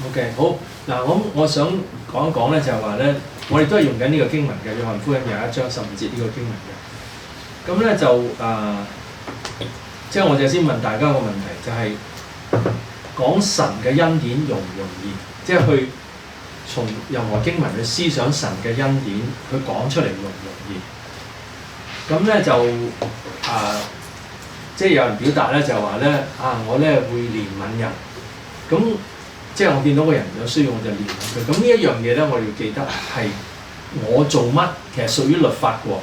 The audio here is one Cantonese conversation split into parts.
OK， 好嗱，我想講一講咧，就係話咧，我哋都係用緊呢個經文嘅《約翰福音》21章15節呢個經文嘅。咁咧就即係我就先問大家個問題，就係、講神嘅恩典容唔容易？即係去從任何經文去思想神嘅恩典，佢講出嚟容唔容易？咁咧就即係有人表達咧，就話咧我咧會憐憫人，咁即係我見到個人有需要，我就憐憫佢。咁呢一樣嘢咧，我哋要記得係我做乜，其實屬於律法嘅喎。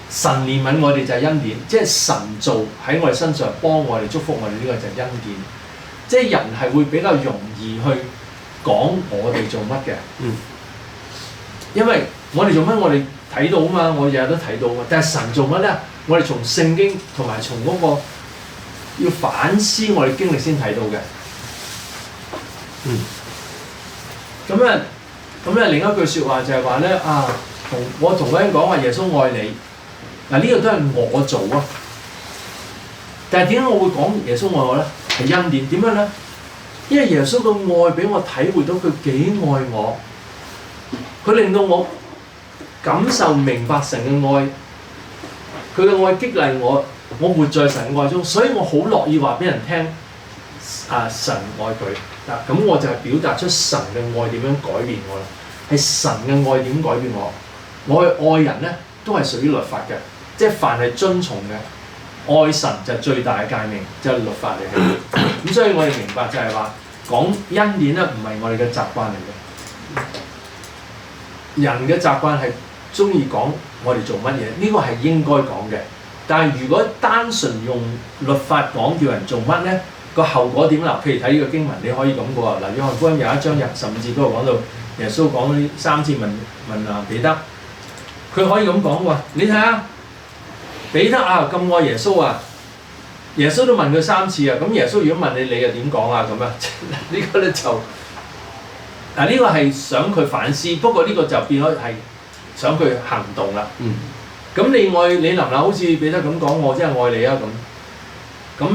神憐憫我哋就係恩典，即係神做喺我哋身上幫我哋祝福我哋，呢個就係恩典。即係人係會比較容易去講我哋做乜嘅，因為我哋做乜我哋睇到啊嘛，我日日都睇到啊嘛。但係神做乜咧？我哋從聖經同埋從嗰個要反思我哋經歷先睇到嘅。咁咧另一句説話就係話咧我同嗰人講話耶穌愛你，嗱呢個都係我做啊。但係點解我會講耶穌愛我咧？係恩典。點樣咧？因為耶穌嘅愛俾我體會到佢幾愛我，佢令到我感受明白神嘅愛，佢嘅愛激勵我，我活在神嘅愛中，所以我好樂意話俾人聽神愛佢。嗱，咁我就係表達出神嘅愛點樣改變我啦。係神嘅愛點改變我？我去愛人咧，都係屬於律法嘅，即係凡係遵從嘅。愛神就係最大嘅誡命，就係律法嚟嘅。咁所以我哋明白就係話講恩典咧，唔係我哋嘅習慣嚟嘅。人嘅習慣係中意講我哋做乜嘢，呢個係應該講嘅。但係如果單純用律法講叫人做乜咧，個後果點啦？譬如睇呢個經文，你可以咁嘅喎。嗱，約翰福音21章15節嗰度講到耶穌講呢3次問彼得，佢可以咁講喎。你睇下。彼得咁愛耶穌耶穌都問佢3次咁耶穌如果問你，你又點講咁啊？呢個咧就呢個係想佢反思，不過呢個就變咗係想佢行動啦。咁你能唔能好似彼得咁講，我真係愛你咁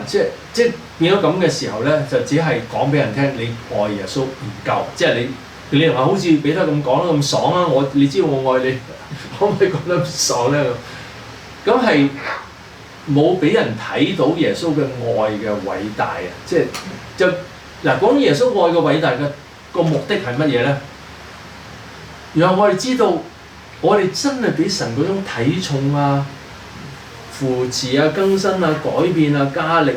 即係變咗咁嘅時候咧，就只係講俾人聽你愛耶穌唔夠，即係你能夠好似彼得咁講得咁爽你知道我愛你，可唔可以講得咁爽咧？咁係冇俾人睇到耶穌嘅愛嘅偉大講耶穌愛嘅偉大嘅個目的係乜嘢咧？讓我哋知道，我哋真係俾神嗰種體重扶持更新改變加力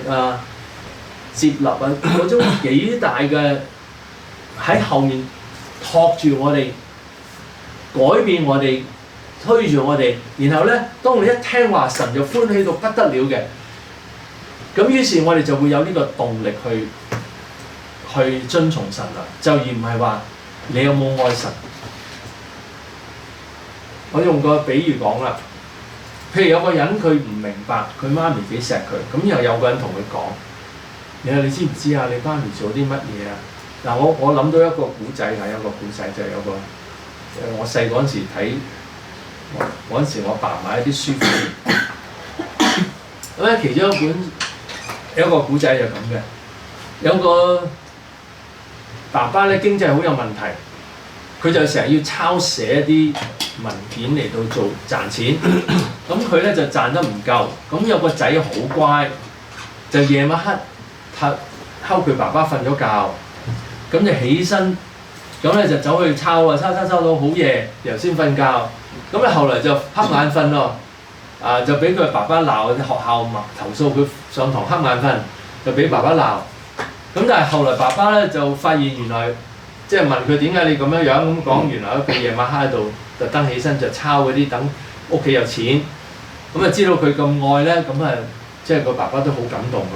接納嗰種幾大嘅喺後面托住我哋，改變我哋。推住我哋，然後咧，當你一聽話，神就歡喜到不得了嘅。咁於是，我哋就會有呢個動力去遵從神啦，就而唔係話你有冇愛神。我用個比喻講啦，譬如有個人佢唔明白佢媽咪幾錫佢，咁又有個人同佢講：你知唔知你媽咪做啲乜嘢？嗱，我諗到一個古仔有個古仔就係有個我細嗰陣時睇。嗰陣時，我爸買一啲書咁咧，其中有一個古仔就咁嘅，有個爸爸咧經濟好有問題，佢就成日要抄寫一啲文件嚟到做賺錢，咁佢咧就賺得唔夠，咁有個仔好乖，就夜晚黑睺佢爸爸瞓咗覺，咁就起身，咁咧就走去抄到好夜，然後先瞓覺。咁咧後來就瞌眼瞓咯，就俾佢爸爸鬧，學校投訴佢上堂瞌眼瞓，就俾爸爸鬧。咁但係後來爸爸咧就發現原來，即係問佢點解你咁樣咁講，原來佢夜晚黑喺度特登起身就抄嗰啲等屋企有錢，咁知道佢咁愛咧，即係個爸爸都好感動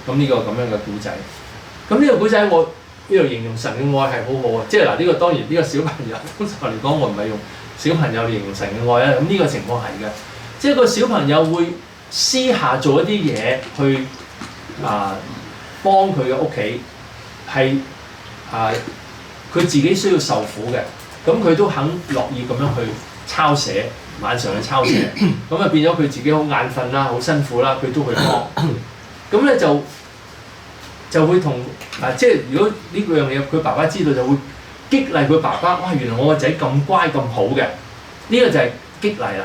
咁呢個咁樣嘅古仔。咁呢個古仔我呢度形容神嘅愛係好好即係呢個當然呢個小朋友通常嚟講我唔係用小朋友嚟形容神嘅愛咁呢個情況係嘅，即係個小朋友會私下做一啲嘢去幫佢嘅屋企，係佢自己需要受苦嘅，咁佢都肯樂意咁樣去抄寫，晚上去抄寫，咁變咗佢自己好眼瞓啦，好辛苦啦，佢都去幫，咁咧就會同即係如果呢樣嘢佢爸爸知道就會激勵佢爸爸，哇！原來我個仔咁乖咁好嘅，呢個就係激勵啦。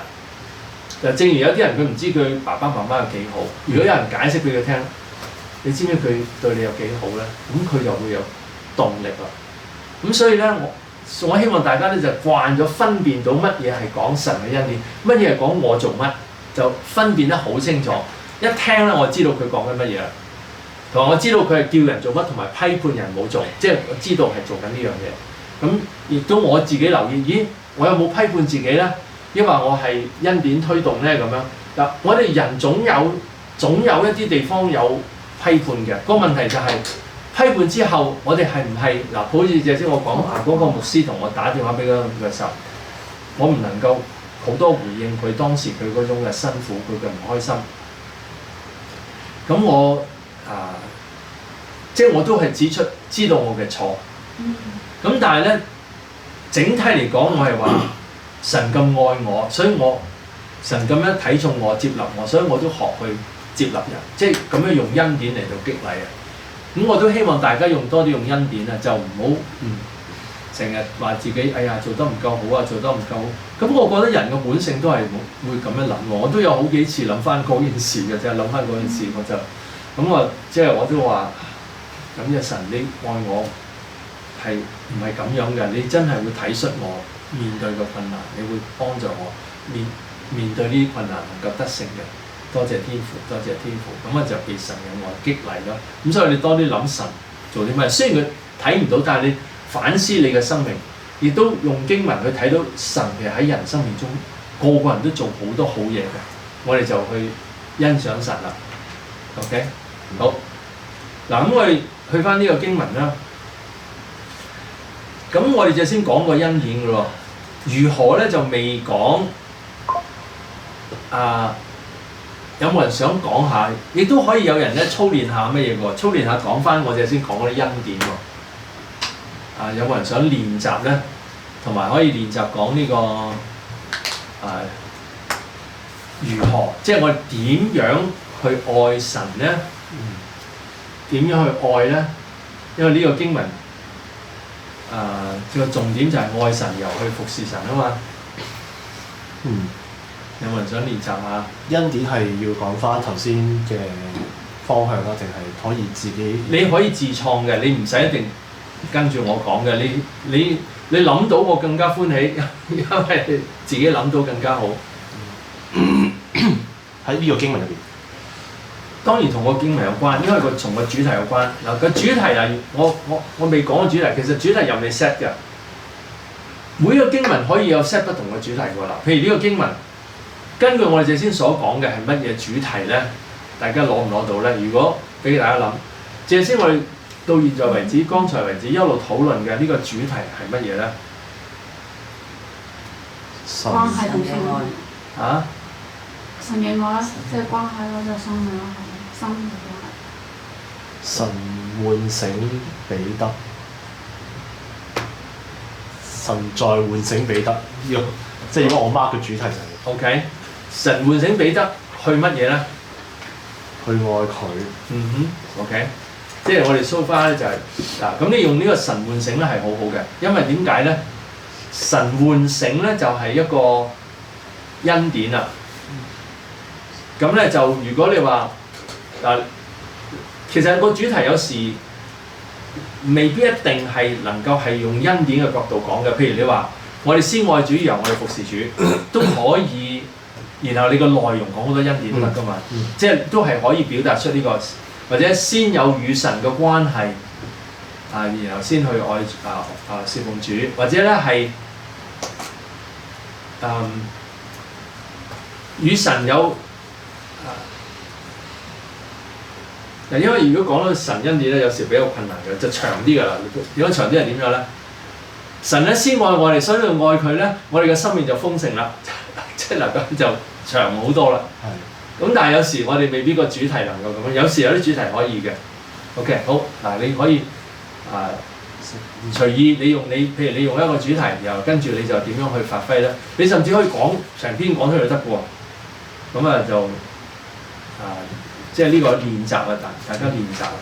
就正如有啲人佢唔知佢爸爸媽媽有幾好，如果有人解釋俾佢聽，你知唔知佢對你有幾好咧？咁佢就會有動力啦。咁所以咧，我希望大家咧就慣咗分辨到乜嘢係講神嘅恩典，乜嘢係講我做乜，就分辨得好清楚。一聽咧，我知道佢講緊乜嘢啦。同埋我知道佢係叫人做乜，同埋批判人冇做，即係我知道係做緊呢樣嘢。咁亦都我自己留意，咦，我有冇批判自己咧？抑或我係恩典推動咧咁樣？嗱，我哋人總有一啲地方有批判嘅。個問題就係、批判之後，我哋係唔係嗱？好似頭先我講嗰個牧師同我打電話俾佢嘅時候，我唔能夠好多回應佢當時佢嗰種嘅辛苦，佢嘅唔開心。咁我即係我都係指出知道我嘅錯。咁但係咧，整體嚟講，我係話神咁愛我，所以神咁樣睇重我、接納我，所以我都學去接納人，即係咁樣用恩典嚟到激勵啊！咁我都希望大家多啲用恩典啊，就唔好成日話自己哎呀做得唔夠好啊，做得唔夠好。咁我覺得人嘅本性都係會咁樣諗喎。我都有好幾次諗翻嗰件事嘅啫，諗翻嗰件事我就咁啊，即係我都話咁嘅神，你愛我係唔係咁樣嘅？你真係會體恤我面對嘅困難，你會幫助我面對呢啲困難能夠得勝嘅。多謝天父，多謝天父，咁啊就被神嘅愛激勵咯。咁所以你多啲諗神做啲咩？雖然佢睇唔到，但係你反思你嘅生命，亦都用經文去睇到神其實喺人生命中個個人都做好多好嘢嘅。我哋就去欣賞神啦。OK， 好。嗱，咁我哋去翻呢個經文啦。咁我哋就先講個恩典嘅咯。如何咧就未講有冇人想講下？亦都可以有人咧操練下乜嘢喎？操練下講翻我哋先講嗰啲恩典喎。有冇人想練習咧？同埋可以練習講呢個如何？即係我哋點樣去愛神咧？點樣去愛咧？因為呢個經文個重點就係愛神又去服侍神啊嘛。有冇人想練習下？恩典係要講翻頭先嘅方向啦，定係可以自己？你可以自創嘅，你唔使一定跟住我講嘅。你諗到我更加歡喜，因為自己諗到更加好。喺呢個經文入邊，當然同個經文有關，因為佢同個主題有關。嗱，個主題係我未講個主題，其實主題由你 set 嘅。每個經文可以有 set 不同嘅主題㗎啦。譬如呢個經文。根據我哋頭先所講嘅係乜嘢主題咧？大家攞唔攞到咧？如果俾大家諗，頭先我哋到現在為止，剛才為止一路討論嘅呢個主題係乜嘢咧？關係同愛。神嘅愛啦，即係關係咯，就係心嘅咯，心嘅關係。神喚醒彼得，神再喚醒彼得，呢個即係如果我 mark 嘅主題就係。OK。神喚醒彼得去乜嘢咧？去愛佢。OK， 即係我哋 so far 咧就係咁你用呢個神喚醒咧係好好嘅，因為點解咧？神喚醒咧就係一個恩典啦。咁咧就如果你話其實個主題有時未必一定係能夠係用恩典嘅角度講嘅。譬如你話我哋先愛主，然後我哋服侍主都可以。然後你個內容講好多恩典得㗎嘛，即係都係可以表達出呢個，或者先有與神嘅關係，然後先去愛侍奉主，或者咧係與神有因為如果講到神恩典咧，有時比較困難嘅，就長啲㗎啦。如果長啲係點樣咧？神咧先愛我哋，所以愛佢咧，我哋嘅生命就豐盛啦。即係嗱咁就長好多啦。咁但係有時我哋未必個主題能夠咁樣，有時有啲主題可以嘅。OK， 好嗱，你可以隨意你譬如你用一個主題，然後跟住你就點樣去發揮咧？你甚至可以講成篇講出嚟都得嘅喎。咁就即係呢個練習啊，大家練習啊。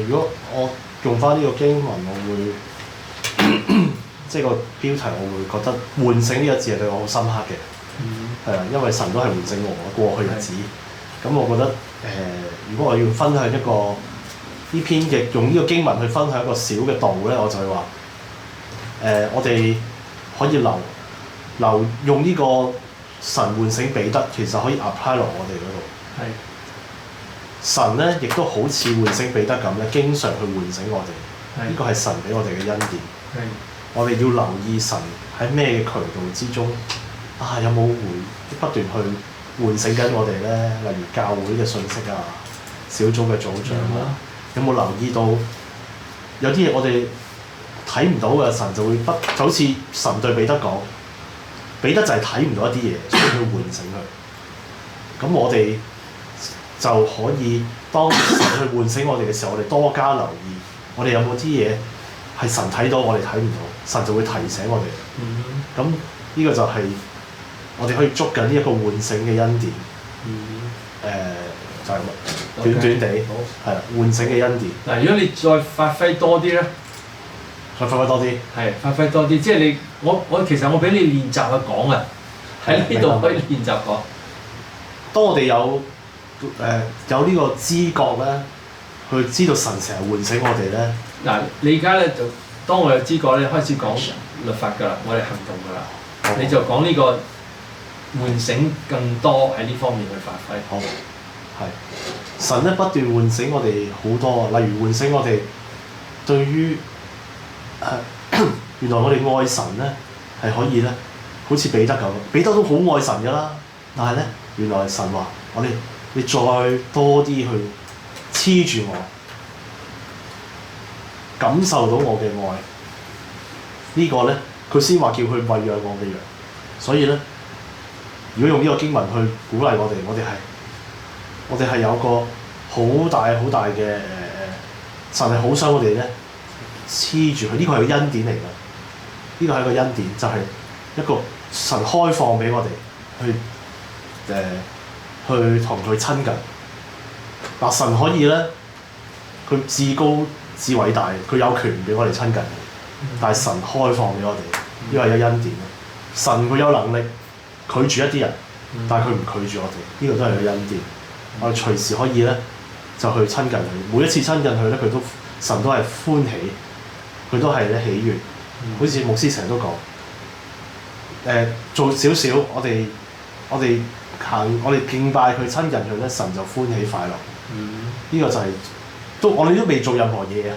如果我用翻呢個經文，我會即係個標題，我會覺得喚醒呢個字係對我好深刻嘅。係啊，因為神都係喚醒我過去日子。咁我覺得如果我要分享一個呢篇嘅用呢個經文去分享一個小嘅道咧，我就係話我哋可以用呢個神喚醒彼得，其實可以 apply 落我哋嗰度。係。神咧亦都好似喚醒彼得咁咧，經常去喚醒我哋。呢個係神俾我哋嘅恩典。係。我哋要留意神喺咩嘅渠道之中有冇不斷去喚醒緊我哋咧？例如教會嘅信息啊，小組嘅組長啊，有冇留意到有啲嘢我哋睇唔到嘅，神就會就好似神對彼得講，彼得就係睇唔到一啲嘢，所以佢喚醒佢。咁我哋就可以當神去喚醒我哋嘅時候，我哋多加留意，我哋有冇啲嘢係神睇到我哋睇唔到，神就會提醒我哋。咁呢個就係我哋可以捉緊呢一個喚醒嘅恩典。就係短短地，係啦，喚醒嘅恩典。嗱，如果你再發揮多啲咧，再發揮多啲，係發揮多啲，即係其實我俾你練習去講啊，喺呢度可以練習講。當我哋有呢個知覺咧，去知道神成日喚醒我哋咧。嗱，你而家咧就當我有知覺咧，開始講律法㗎啦，我哋行動㗎啦，你就講呢個喚醒更多喺呢方面去發揮。好，係神咧不斷喚醒我哋好多，例如喚醒我哋對於原來我哋愛神咧係可以咧，好似彼得咁，彼得都好愛神㗎啦，但係咧原來神話你再多啲去黐住我，感受到我嘅愛，呢個咧佢先話叫佢餵養我嘅羊。所以咧，如果用呢個經文去鼓勵我哋係有個好大嘅神係好想我哋咧黐住佢，呢個係個恩典嚟㗎。呢個係一個恩典，就係一個神開放俾我哋去同佢親近。嗱，神可以咧，佢至高至偉大，佢有權俾我哋親近。但係神開放俾我哋，呢個係一個恩典。神佢有能力拒絕一啲人，但係佢唔拒絕我哋，呢個都係個恩典。我哋隨時可以咧就去親近佢，每一次親近佢咧，神都係歡喜，佢都係咧喜悅。好似牧師成日都講，做少少，我哋敬拜佢、親近佢咧，神就歡喜快樂。呢個就係我哋都未做任何嘢啊，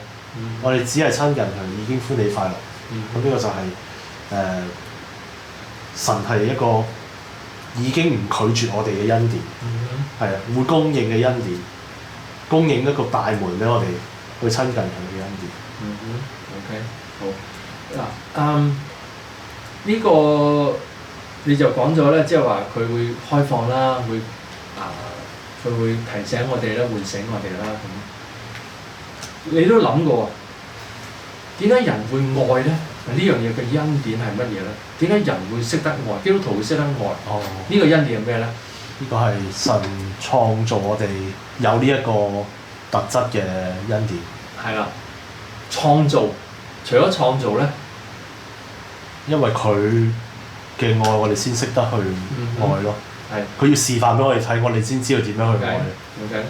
我哋只係親近佢已經歡喜快樂。咁呢個就係神係一個已經唔拒絕我哋嘅恩典，係啊，會供應嘅恩典，供應一個大門俾我哋去親近佢嘅恩典。OK， 好。嗱，呢個你就講咗咧，即係話佢會開放啦，佢會提醒我哋啦，喚醒我哋啦咁。你都諗過點解人會愛咧？呢樣嘢嘅恩典係乜嘢咧？點解人會識得愛？基督徒會識得愛？呢個恩典係咩咧？呢個係神創造我哋有呢一個特質嘅恩典。係啦，創造，除咗創造咧，因為佢嘅愛，我哋先識得去愛咯。係，佢要示範俾我哋睇，我哋先知道點樣去愛。OK。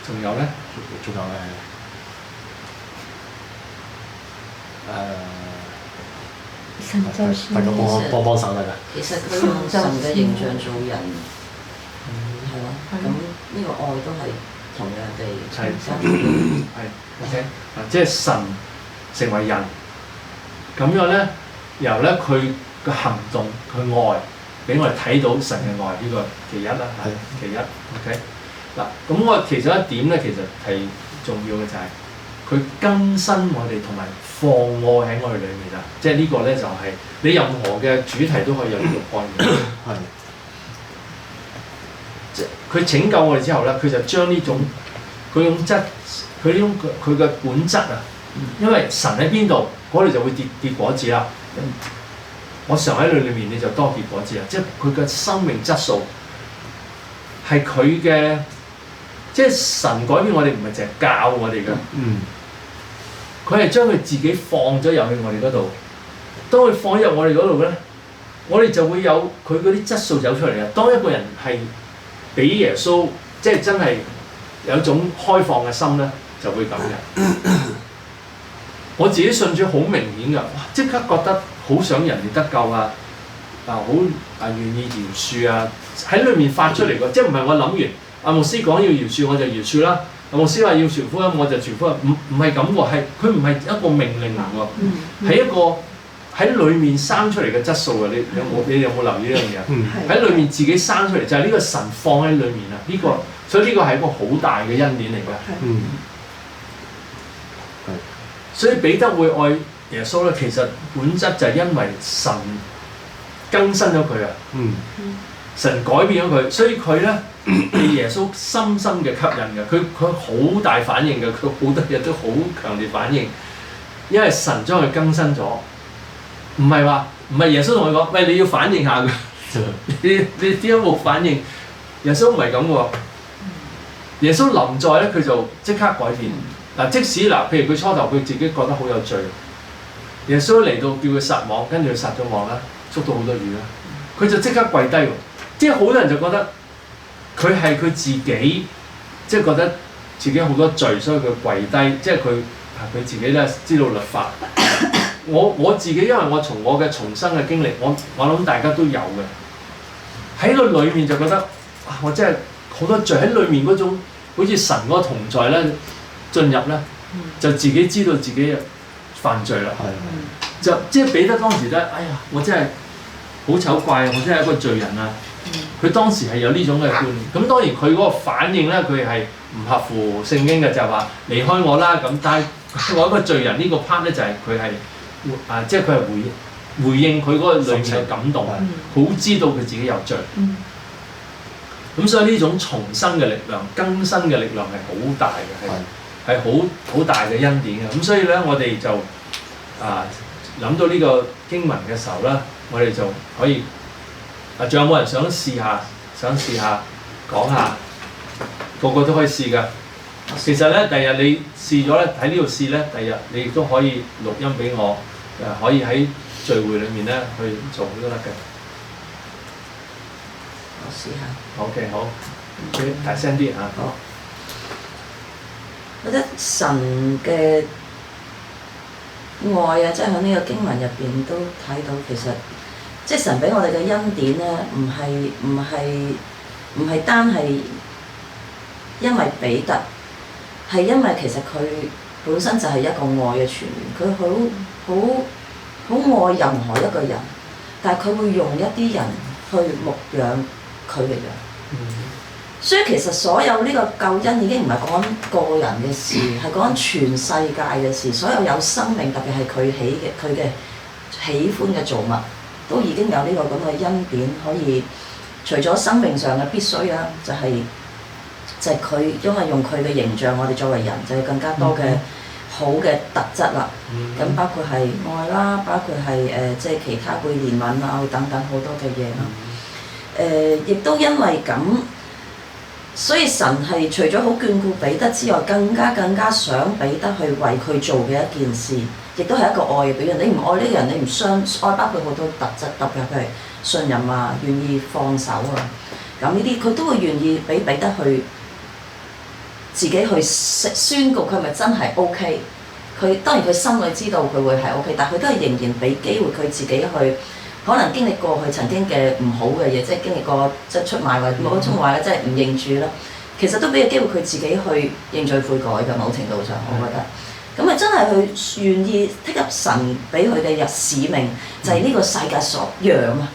仲有咧？仲有大家幫手嚟㗎。其實佢用神嘅形象做人，係咯。咁呢個愛都係同樣地產生。係 OK。即係神成為人，咁樣咧，然後咧佢嘅行動、佢愛，俾我哋睇到神嘅愛，呢個其一啦，係其一。OK。嗱，咁我其中一點咧，其實係重要嘅就係佢更新我哋同埋放愛喺我哋裏面啦。即係呢個咧就係你任何嘅主題都可以有呢個概念。係。即係佢拯救我哋之後咧，佢就將呢種佢嘅本質啊，因為神喺邊度，嗰度就會結果子啦。我常喺你裏面，你就多結果子啦。即係佢嘅生命質素係佢嘅即係神改變我哋唔係淨係教我哋㗎，佢係將佢自己放咗入去我哋嗰度。當佢放入我哋嗰度咧，我哋就會有佢嗰啲質素走出嚟嘅。當一個人係俾耶穌，即係真係有種開放嘅心咧，就會咁嘅。我自己信主好明顯㗎，即刻覺得好想人哋得救啊！好願意饒恕啊！喺裏面發出嚟㗎，即係唔係我諗完阿牧師講要饒恕我就饒恕啦，阿牧師話要傳福音我就傳福音，唔係咁喎，係佢唔係一個命令嚟喎，係一個喺裏面生出嚟嘅質素啊！你有冇留意呢樣嘢？喺裏面自己生出嚟就係呢個神放喺裏面啊！呢個所以呢個係一個好大嘅恩典嚟㗎。所以彼得會愛耶穌咧，其實本質就係因為神更新咗佢啊！神改變咗佢，所以佢咧被耶穌深深嘅吸引嘅。佢好大反應嘅，佢好多嘢都好強烈反應，因為神將佢更新咗。唔係耶穌同佢講，喂，你要反應下嘅，你點解冇反應？耶穌唔係咁喎，耶穌臨在咧，佢就即刻改變。嗱，即使譬如佢初頭佢自己覺得好有罪，耶穌嚟到叫佢撒網，跟住佢撒咗網啦，捉到好多魚啦，佢就即刻跪低喎。即係好多人就覺得佢係佢自己，即係覺得自己好多罪，所以佢跪低，即係佢自己咧知道律法。我自己因為我從我嘅重生嘅經歷，我諗大家都有嘅。喺個裏面就覺得我真係好多罪喺裏面嗰種，好似神嗰個同在咧。進入咧，就自己知道自己犯罪啦。就即係彼得當時咧，哎呀，我真係好醜怪，我真係一個罪人啊！佢當時係有呢種嘅觀念。咁當然佢嗰個反應咧，佢係唔合乎聖經嘅，就係話離開我啦咁。但係我一個罪人呢個 part 咧，就係佢係即係佢係回應佢嗰個裏面嘅感動，好知道佢自己有罪。咁所以呢種重生嘅力量、更新嘅力量係好大嘅，係好大嘅恩典嘅。咁所以咧，我哋就諗到呢個經文嘅時候咧，我哋就可以仲有冇人想試下講下？個個都可以試㗎。其實咧，第日你試咗咧，喺呢度試咧，第日你亦都可以錄音俾我，可以喺聚會裏面咧去做都得嘅。我試下。好嘅，好，大聲啲嚇。好。我覺得神嘅愛啊，即係喺呢個經文入邊都睇到，其實即係神俾我哋嘅恩典咧，唔係單係因為彼得，係因為其實佢本身就係一個愛嘅泉源，佢好愛任何一個人，但係佢會用一啲人去牧養佢嘅人。所以其實所有呢個救恩已經唔係講個人嘅事，係講全世界嘅事。所有有生命，特別係佢嘅喜歡嘅造物，都已經有呢個咁嘅恩典，可以除咗生命上嘅必須啊，就係佢因為用佢嘅形象，我哋作為人就有更加多嘅好嘅特質啦。咁包括係愛啦，包括係即係其他會憐憫啊等等好多嘅嘢啦。亦都因為咁。所以神係除咗好眷顧彼得之外，更加想彼得去為佢做嘅一件事，亦都係一個愛嘅表現。你唔愛呢個人，你唔相愛，包括好多特質，特別係信任啊，願意放手啊，咁呢啲佢都會願意俾彼得去自己去宣告佢係咪真係 OK。佢當然佢心裏知道佢會係 OK，但係佢都係仍然俾機會佢自己去。可能經歷過佢曾經嘅唔好嘅嘢，即係經歷過即係出賣或者冇出賣咧，即係唔認主啦。其實都俾個機會佢自己去認罪悔改嘅，某程度上我覺得。咁啊真係佢願意剔入神俾佢嘅使命，就係呢個世界所養啊！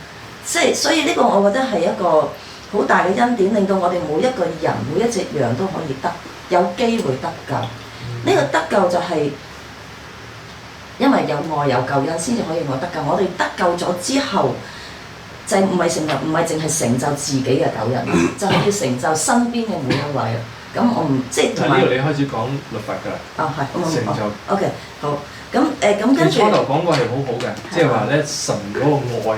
即係所以呢個我覺得係一個好大嘅恩典，令到我哋每一個人每一隻羊都可以有機會得救。呢個得救就係。因為有愛有救恩，先至可以我得救。我哋得救咗之後，就唔係淨係成就自己嘅救恩，就係要成就身邊嘅每一位。咁我唔即係同埋。呢度你開始講律法㗎啦。係。成就。OK， 好。咁跟住。初頭講過係好好嘅，即係話咧神嗰個愛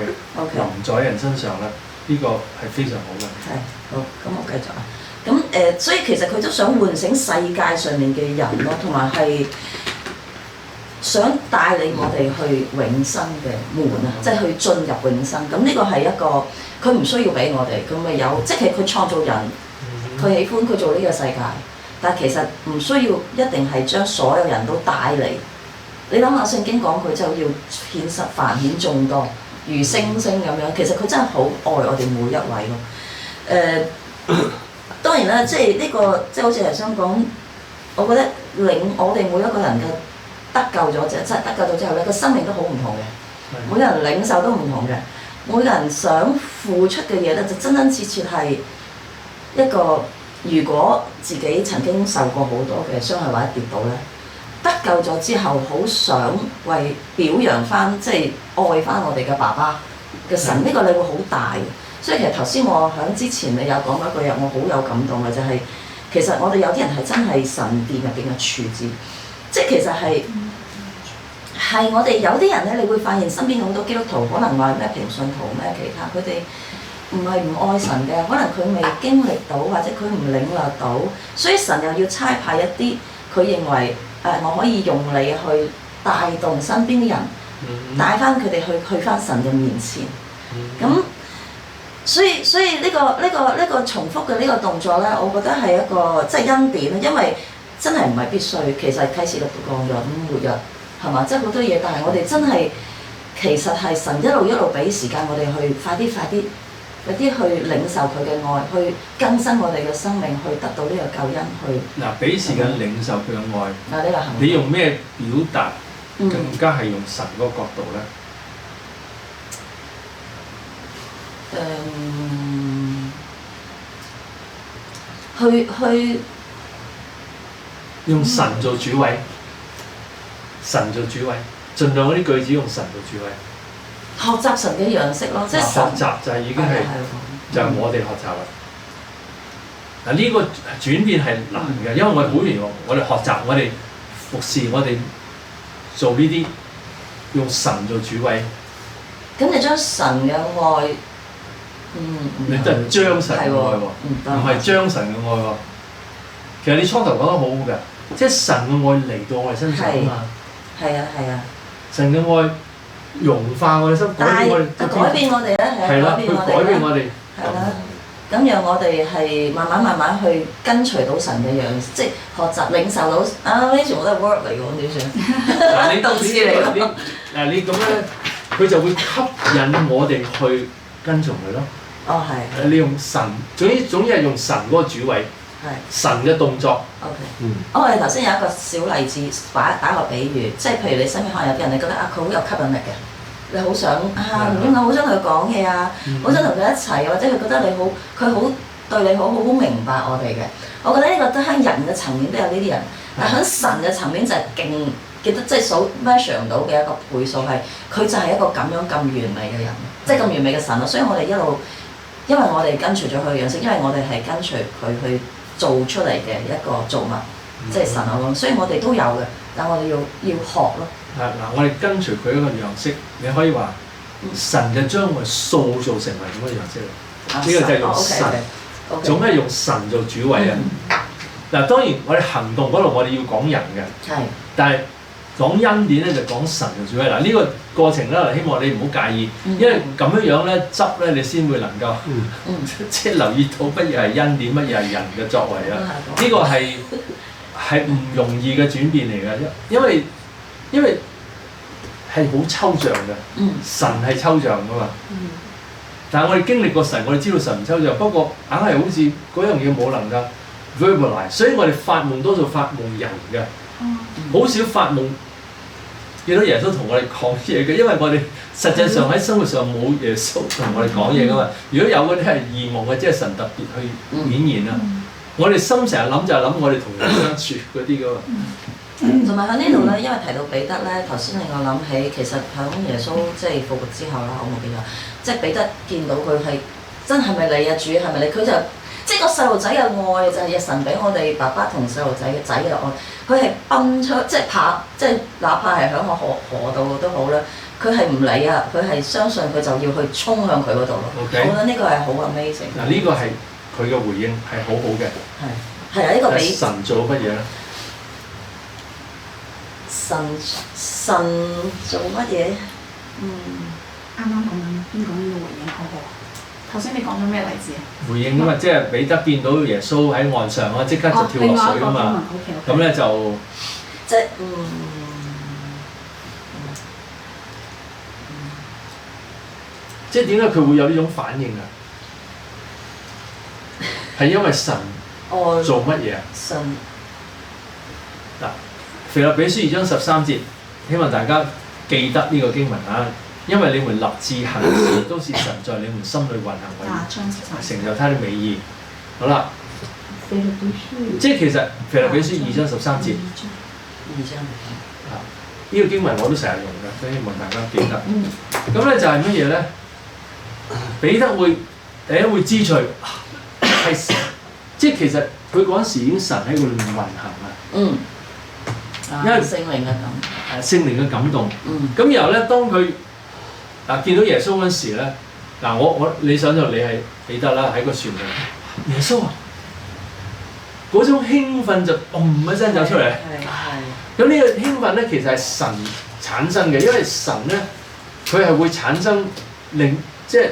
臨在人身上咧，呢個係非常好嘅。係。好，咁我繼續啊。咁所以其實佢都想喚醒世界上面嘅人咯，同埋係想帶領我哋去永生嘅門啊，即係去進入永生。咁呢個係一個佢唔需要俾我哋，佢咪有，即係佢創造人，佢喜歡佢做呢個世界，但係其實唔需要一定係將所有人都帶嚟。你諗下聖經講佢就要顯實繁衍眾多，如星星咁樣。其實佢真係好愛我哋每一位咯。當然啦，即係呢個即係好似頭先講，我覺得我哋每一個人嘅得救咗即係得救咗之後咧，個生命都好唔同嘅。每個人領受都唔同嘅，每個人想付出嘅嘢咧，就真真切切係一個。如果自己曾經受過好多嘅傷害或者跌倒咧，得救咗之後，好想為表揚翻，即係愛翻我哋嘅爸爸嘅神，呢個你會好大嘅。所以其實頭先我喺之前你有講過一句嘢，我好有感動嘅，就係其實我哋有啲人係真係神殿入邊嘅柱子，即係其實係我哋有啲人咧，你會發現身邊好多基督徒，可能話咩平信徒咩其他，佢哋唔係唔愛神嘅，可能佢未經歷到或者佢唔領略到，所以神又要差派一啲佢認為我可以用你去帶動身邊啲人，帶翻佢哋去翻神嘅面前，咁。所以呢個重複嘅呢個動作咧，我覺得係一個即係恩典，因為真係唔係必須。其實啟示錄都講咗末日係嘛，即係好多嘢，但係我哋真係其實係神一路俾時間我哋去快啲去領受佢嘅愛，去更新我哋嘅生命，去得到呢個救恩。去嗱，俾時間領受佢嘅愛。呢個行動，你用咩表達更加係用神嗰個角度咧？去用神做主位，神做主位，盡量嗰啲句子用神做主位。學習神嘅樣式咯，即係學習就係已經係就係我哋學習啦。嗱，呢個轉變係難嘅，因為我哋會員我哋學習，我哋服侍，我哋做呢啲用神做主位。咁你將神嘅愛，你就係將神嘅愛喎，唔係將神嘅愛喎。其實你初頭講得好好嘅，即係神嘅愛嚟到我哋身上啊嘛。係啊。神嘅愛融化我哋心，改變我哋咧，係啦，佢改變我哋。係啦，咁讓我哋係慢慢去跟隨到神嘅樣，即係學習領受到呢全部都係 word 嚟嘅，點算？嗱，你動詞嚟㗎。嗱，你咁咧，佢就會吸引我哋去跟從佢咯。哦，係。你用神，總之係用神嗰個主位。係。神嘅動作。OK。我哋頭先有一個小例子，打個比喻，即係譬如你身邊可能有啲人，你覺得佢好有吸引力嘅，你好想唔知我好想同佢講嘢啊，好想同佢一齊，或者佢覺得你好，佢好對你好明白我哋嘅。我覺得呢個都喺人嘅層面都有呢啲人，但喺神嘅層面就係勁記得即係數 measure 唔到嘅一個倍數係，佢就係一個咁樣咁完美嘅人，即係咁完美嘅神咯。所以我哋一路，因為我哋跟隨咗佢嘅樣式，因為我哋係跟隨佢去做出嚟嘅一個造物，即係神我講，所以我哋都有嘅，但我哋要學咯。嗱，我哋跟隨佢一個樣式，你可以話神就將我哋塑造成為咁嘅樣式啦。呢個就係用神，總係用神做主位啊。嗱，當然我哋行動嗰度我哋要講人嘅，但係講恩典咧就講神做主位。嗱，呢個過程咧，希望你唔好介意，因為咁樣咧執咧，你先會能夠即係留意到乜嘢係恩典，乜嘢係人嘅作為啊。呢個係唔容易嘅轉變嚟嘅，因為係好抽象嘅，神係抽象噶嘛。但係我哋經歷過神，我哋知道神唔抽象，不過硬係好似嗰樣嘢冇能夠 verbalize， 所以我哋發夢多數發夢人嘅，好少發夢見到耶穌同我哋講嘢嘅，因為我哋實際上喺生活上冇耶穌同我哋講嘢噶嘛。如果有嗰啲係異夢嘅，即係神特別去顯現啊。我哋心成日諗就係諗我哋同人相處嗰啲噶嘛。同埋喺呢度咧，因為提到彼得咧，頭先令我諗起，其實喺耶穌即係復活之後啦，我冇記錯，即係彼得見到佢係真係咪你啊主係咪你？佢就即係個細路仔嘅愛就係神俾我哋爸爸同細路仔嘅仔嘅愛，佢係奔出即係怕，即係哪怕係喺個河度都好啦，佢係唔理啊，佢係相信佢就要去衝向佢嗰度咯。我覺得呢個係好 amazing。嗱，呢個係佢嘅回應係好好嘅。係啊，呢個但係比神做乜嘢咧？神做乜嘢？啱啱講緊邊個呢個回應好好啊？頭先你講咗咩例子啊？回應啊嘛，即係彼得見到耶穌喺岸上啊，即刻就跳落水啊嘛。咁咧就即係即係點解佢會有呢種反應啊？係因為神愛做乜嘢啊？神嗱，腓立比書2章13節，希望大家記得呢個經文啊，因為你們立志行事都是神在你們心裏運行為義，成就他的美意。好啦，即係其實腓立比書2章13節，呢個經文我都成日用嘅，所以希望大家記得。咁咧就係乜嘢咧？彼得第一會知趣係，即係其實佢嗰陣時已經神喺佢裏面運行啦。因為聖靈嘅感，聖靈嘅感動。咁然後咧，當佢見到耶穌嗰陣時咧，你想象你係彼得啦，喺個船度，耶穌啊，嗰種興奮就嘣一聲走出嚟。咁呢個興奮咧，其實係神產生嘅，因為神咧佢係會產生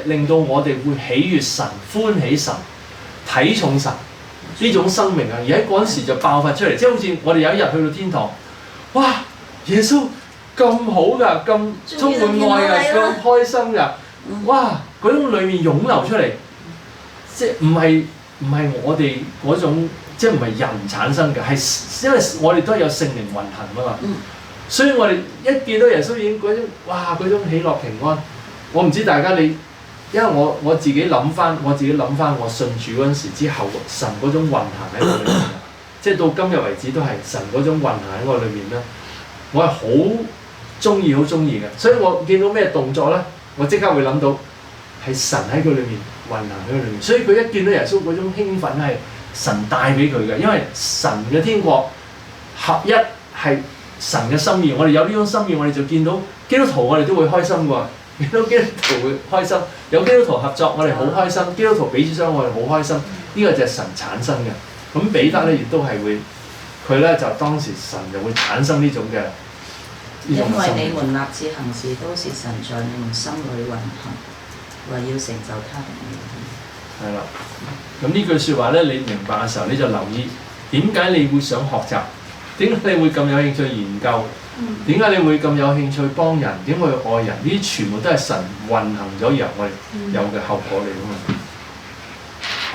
令到我哋會喜悅神、歡喜神、睇重神呢種生命啊！而喺嗰陣時就爆發出嚟，即係好似我哋有一日去到天堂，哇！耶穌咁好㗎，咁充滿愛㗎，咁開心㗎，哇！嗰種裡面湧流出嚟，即係唔係我哋嗰種，即係唔係人產生嘅，係因為我哋都係有聖靈運行啊嘛。所以我哋一見到耶穌已經嗰種喜樂平安。我唔知大家因為我自己諗翻我信主嗰陣時之後，神嗰種運行喺我裏面，即係到今日為止都係神嗰種運行喺我裏面咧，我係好中意嘅。所以我見到咩動作咧，我即刻會諗到係神喺佢裏面運行喺佢裏面。所以佢一見到耶穌嗰種興奮係神帶俾佢嘅，因為神嘅天國合一係神嘅心意。我哋有呢種心意，我哋就見到基督徒，我哋都會開心喎。見到基督徒會開心，有基督徒合作，我哋好開心；基督徒彼此相愛，我哋好開心。呢個就係神產生嘅。咁彼得咧亦都係會，佢咧就當時神就會產生呢種嘅。因為你們立志行事都是神在你們心裏運行，為要成就他的美意。係啦，咁呢句説話咧，你明白嘅時候，你就留意點解你會想學習，點解你會咁有興趣研究。點解你會咁有興趣幫人？點會愛人？呢啲全部都係神運行咗而我哋有嘅後果嚟㗎嘛。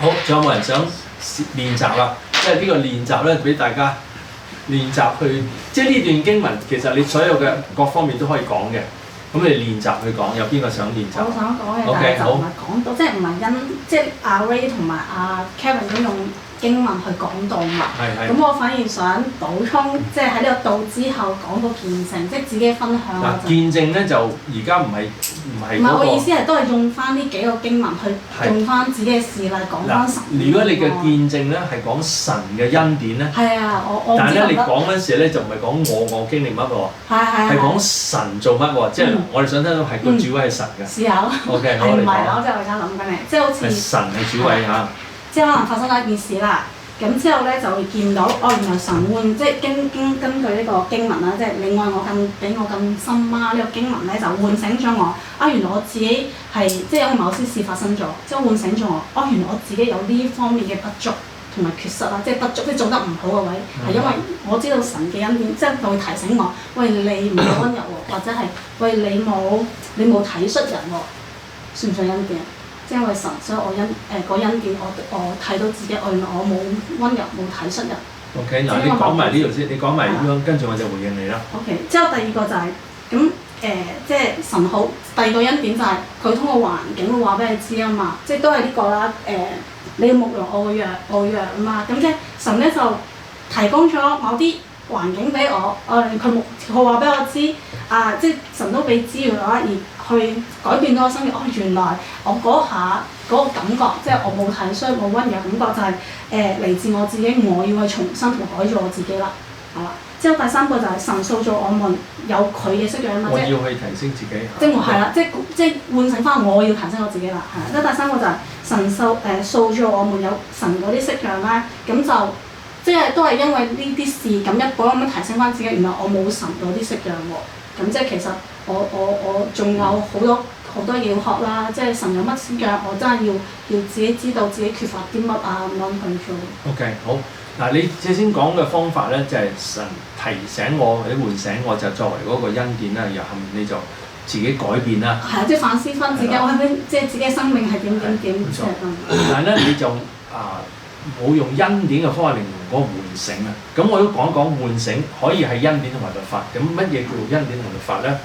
好，仲有冇人想練習啊？即係呢個練習咧，俾大家練習去，即係呢段經文其實你所有嘅各方面都可以講嘅。咁你練習去講，有邊個想練習？我想講嘅，但係就唔係講到，即係唔係即係阿 Ray 同埋阿 Kevin 都用經文去講道嘛。咁我反而想補充，即係喺呢個道之後講個見證，即係自己分享。嗱，見證咧就而家唔係唔係我意思係都係用翻呢幾個經文去用翻自己嘅事例講翻神。如果你嘅見證咧係講神嘅恩典咧，係啊，我但係咧你講嗰陣時咧就唔係講我經歷乜喎，係講神做乜喎，即係我哋想聽到係個主位係神嘅。試下咯。OK，好，係唔係？你講。我就而家諗緊你，即係好似神係主位嚇。即係可能發生咗一件事啦，咁之後咧就會見到原來神換，即係根據呢個經文啦，即係你愛我比我更深啊！呢個經文咧就喚醒咗我，原來我自己係即係有某些事發生咗，即係喚醒咗我，原來我自己有呢方面嘅不足同埋缺失啦，即係不足，即係做得唔好嘅位，係因為我知道神嘅恩典，即係佢會提醒我，喂，你唔夠溫柔喎，或者係喂，你冇體恤人喎，算唔算恩典？即係因為神，所以我個恩典，我睇到自己原來我冇溫柔冇體恤人。OK， 嗱你講埋呢度先，你講埋咁樣，跟住我就回應你啦。OK， 之後第二個就係咁即係神好。第二個恩典就係佢通過環境會話俾你知啊嘛，即係都係呢個啦。你要牧養我嘅羊啊嘛，咁即係神咧就提供咗某啲環境俾我，佢話俾我知即係神都俾資源我而去改變咗我生命。原來我嗰下嗰個感覺，即係我冇體恤冇溫柔感覺，就係嚟自我自己，我要去重新同改造我自己啦，係啦。之後第三個就係神塑造我們有佢嘅式樣嘛，我要去提升自己。即係我係啦，即係喚醒翻我要提升我自己啦，係啦。即係第三個就係神塑造我們有神嗰啲式樣啦，咁就即係都係因為呢啲事咁一步咁樣提升翻自己，原來我冇神嗰啲式樣喎，咁即係其實我仲有好多嘢要學啦，即係神有乜式樣，我真係要自己知道自己缺乏啲乜啊咁樣去做。OK， 好。嗱，你先講嘅方法咧，就係神提醒我或者喚醒我，就作為嗰個恩典啦。然後你就自己改變啦。係啊，即係反思翻自己，我係咪即係自己嘅生命係點，即係但係咧，你就冇用恩典嘅方法嚟用嗰個喚醒啊。咁我都講喚醒可以係恩典同埋律法。咁乜嘢叫做恩典同律法咧？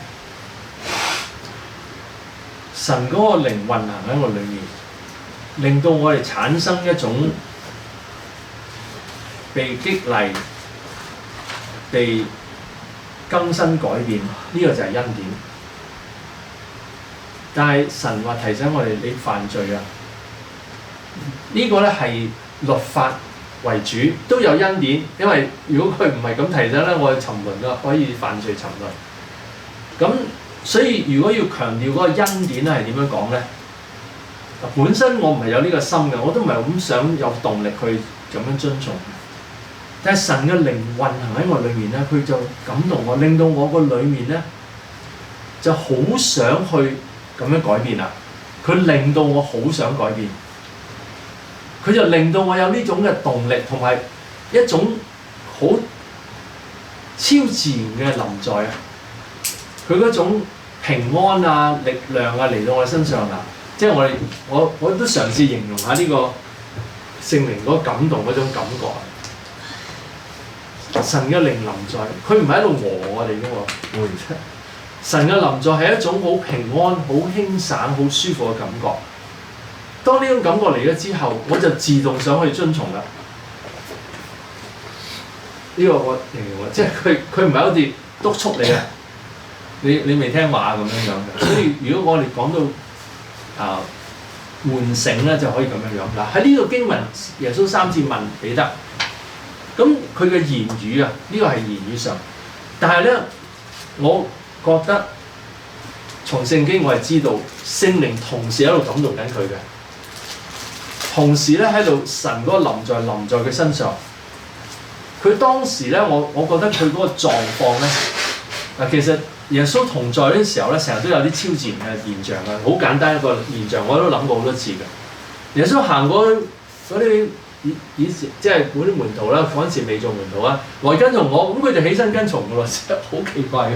神嗰個靈運行喺我裏面，令到我哋產生一種被激勵、被更新改變，呢個就係恩典。但係神話提醒我哋，你犯罪啊！呢個咧係律法為主，都有恩典。因為如果佢唔係咁提醒咧，我哋沉淪啦，可以犯罪沉淪。咁所以如果要強調嗰個恩典咧，係點樣講咧？本身我唔係有呢個心嘅，我都唔係咁想有動力去咁樣遵從。但係神嘅靈運行喺我裏面咧，佢就感動我，令到我個裏面咧就好想去咁樣改變啦。佢令到我好想改變，佢就令到我有呢種嘅動力，同埋一種好超自然嘅臨在啊！佢嗰種平安啊、力量啊嚟到我身上啦，即係我都嘗試形容下呢個聖靈嗰感動嗰種感覺。神嘅靈臨在，佢唔係喺度餓我哋嘅喎。神嘅臨在係一種好平安、好輕省、好舒服嘅感覺。當呢種感覺嚟咗之後，我就自動想去遵從啦。呢個我形容啊，即係佢唔係好似督促你啊，你未聽話咁樣樣嘅。所以如果我哋講到喚醒咧，就可以咁樣樣。嗱，喺呢個經文，耶穌3次問彼得。咁佢嘅言語啊，呢個係言語上，但係咧，我覺得從聖經我係知道聖靈同時喺度感動緊佢嘅，同時咧喺度神嗰個臨在佢身上。佢當時咧，我覺得佢嗰個狀況咧，嗱，其實耶穌同在嘅時候咧，成日都有啲超自然嘅現象啊，好簡單一個現象，我都諗過好多次嘅。耶穌行過嗰啲。以前即係嗰啲門徒啦，嗰陣時未做門徒啊，來跟從我，咁佢就起身跟從嘅咯，真係好奇怪嘅。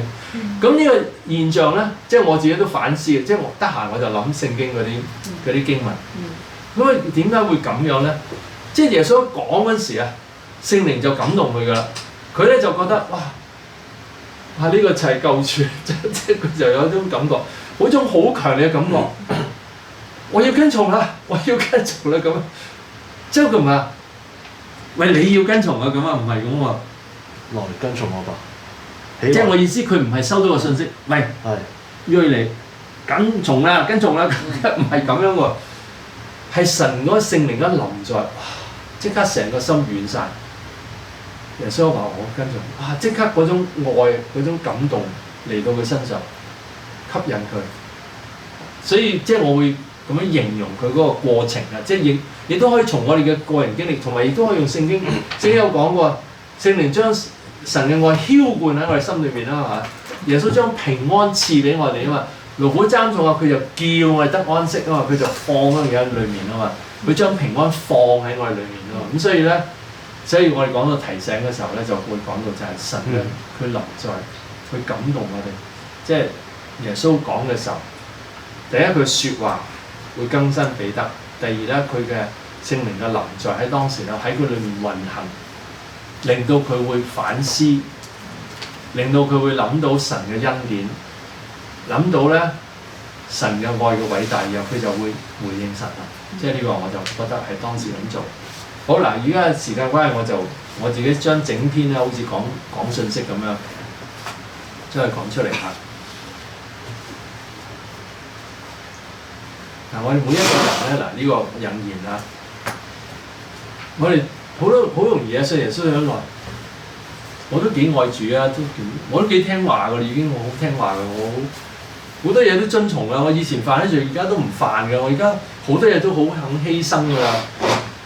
咁呢個現象咧，即係我自己都反思嘅，即係我得閒我就諗聖經嗰啲經文。咁啊點解會咁樣咧？即係耶穌講嗰陣時啊，聖靈就感動佢噶啦，佢咧就覺得哇呢個就係救主，即係佢就有一種感覺，好種好強烈嘅感覺。我要跟從啦，我要跟從啦咁。即係佢唔係話，喂你要跟從啊咁啊，唔係咁喎。來跟從我吧。即係我意思，佢唔係收到個信息，喂，約你跟從啦，跟從啦，唔係咁樣喎。係神嗰個聖靈一臨在，哇！即刻成個心軟晒。耶穌話我跟從，哇！即刻嗰種愛、嗰種感動嚟到佢身上，吸引佢。所以即係我會咁樣形容佢嗰個過程啊，即係亦都可以從我哋嘅個人經歷，同埋亦都可以用聖經。聖經有講過，聖靈將神嘅愛澆灌喺我哋心裏邊啦，係嘛？耶穌將平安賜俾我哋啊嘛。勞苦擔重啊，佢就叫我哋得安息啊嘛，佢就放喺我哋裏面啊嘛。佢將平安放喺我哋裏面啊嘛。咁所以咧，所以我哋講到提醒嘅時候咧，就會講到就係神嘅佢臨在，佢感動我哋。即係耶穌講嘅時候，第一句説話會更新彼得。第二咧，佢嘅聖靈嘅臨在喺當時咧喺佢裏面運行，令到佢會反思，令到佢會諗到神嘅恩典，諗到咧神嘅愛嘅偉大，然後佢就會回應神啦。即係呢個我就覺得係當時咁做。好嗱，而家時間關係，我自己將整篇咧好似講信息咁樣將佢講出嚟嚇。嗱，我哋每一個人咧，嗱呢個引言啊，我哋好容易啊，信耶穌好耐，我都幾愛主啊，我都幾聽話㗎，已經我好聽話㗎，我好多嘢都遵從啦。我以前犯得罪，而家都唔犯㗎。我而家好多嘢都好肯犧牲㗎啦，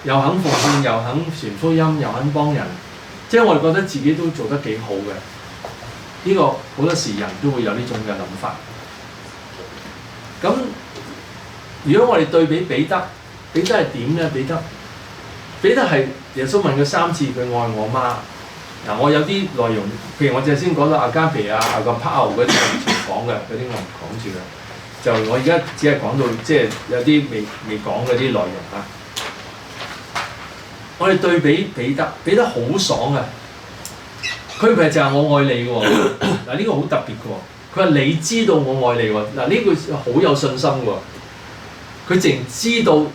又肯奉獻，又肯傳福音，又肯幫人。即係我哋覺得自己都做得幾好嘅。呢個好多時人都會有呢種嘅諗法。咁如果我哋對比彼得，彼得係點咧？彼得係耶穌問佢3次，佢愛我嗎？嗱，我有啲內容，譬如我淨係先講到阿加皮啊、阿個帕牛嗰啲前講嘅，嗰啲我唔講住嘅。就我而家只係講到即係有啲未講嗰啲內容啊。我哋對比彼得好爽啊！佢唔係就係我愛你喎，嗱呢個好特別嘅喎。佢話你知道我愛你喎，嗱呢句好有信心喎。佢淨知道。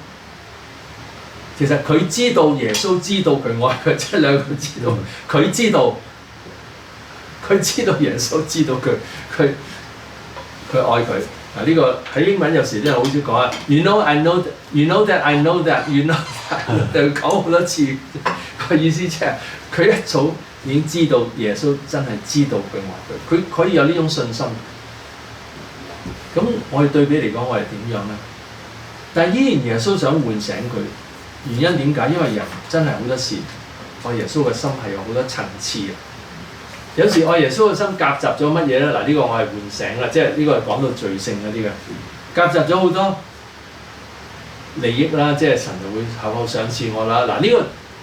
其實佢知道耶穌知道佢愛佢，即係兩個知道。佢知道耶穌知道佢愛佢。嗱呢個喺英文有時真係好少講啊。You know I know that, you know that I know that, you know that， 就講好多次。個意思即係佢一早已經知道耶穌真係知道佢愛佢，佢可以有呢種信心。咁我哋對比嚟講，我哋點樣咧？但係依然耶穌想喚醒佢。原因點解？因為人真係好多時愛耶穌嘅心係有好多層次嘅。有時愛耶穌嘅心夾雜咗乜嘢咧？嗱，呢個我係喚醒啦，即係呢個係講到罪性嗰啲嘅，夾雜咗好多利益啦，即係神就會厚厚賞賜我啦。嗱，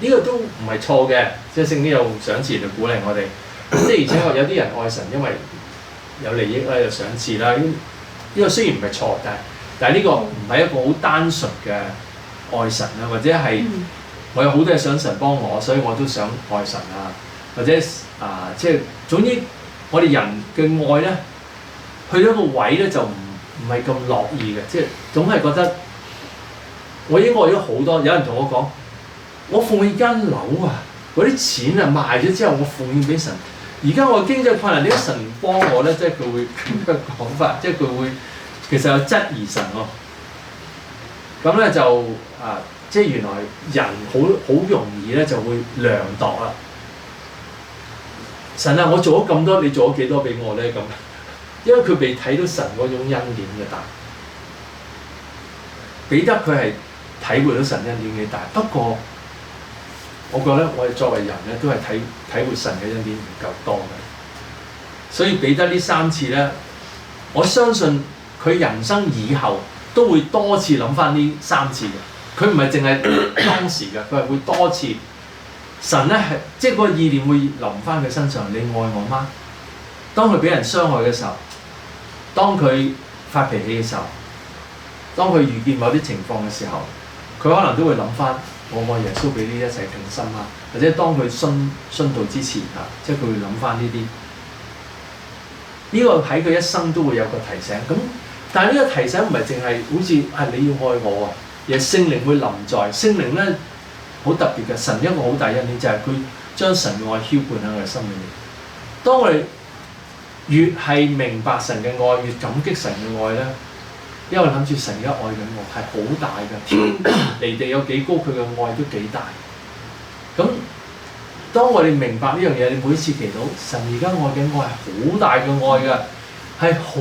呢個都唔係錯嘅，即係聖經有賞賜嚟鼓勵我哋。即係而且有啲人愛神，因為有利益啦，有賞賜啦。呢個雖然唔係錯，但係呢個唔係一個好單純嘅愛神啊，或者係我有好多嘢想神幫我，所以我都想愛神啊，或者即係總之我哋人嘅愛咧，去到一個位咧就唔係咁樂意嘅，即係總係覺得我已經愛咗好多。有人同我講，我奉獻間樓啊，嗰啲錢啊賣咗之後，我奉獻俾神。而家我經濟困難，點解神唔幫我咧？即係佢會咁嘅講法，即係佢會其實有質疑神喎。咁咧就即係原來人好容易咧就會量度啦。神啊，我做咗咁多，你做咗幾多俾我咧？咁，因為佢未睇到神嗰種恩典嘅大。彼得佢係體會到神恩典嘅大，不過我覺得我哋作為人咧都係體會神嘅恩典唔夠多嘅。所以彼得呢3次咧，我相信佢人生以後都會多次諗翻呢3次嘅。佢唔係淨係當時嘅，佢係會多次。神咧係即係嗰個意念會臨翻佢身上。你愛我嗎？當佢俾人傷害嘅時候，當佢發脾氣嘅時候，當佢遇見某啲情況嘅時候，佢可能都會諗翻我愛耶穌比呢一切更深啊！或者當佢殉道之前即係佢會諗翻呢啲。呢個喺佢一生都會有個提醒。咁但係呢個提醒唔係淨係好似係你要愛我啊，而係聖靈會臨在。聖靈咧好特別嘅，神一個好大恩典就係佢將神嘅愛澆灌喺我哋心裏面。當我哋越係明白神嘅愛，越感激神嘅愛咧，因為諗住神而家愛緊我係好大嘅，天離地有幾高，佢嘅愛都幾大。咁當我哋明白呢樣嘢，你每次祈禱，神而家愛緊我係好大嘅愛㗎，係好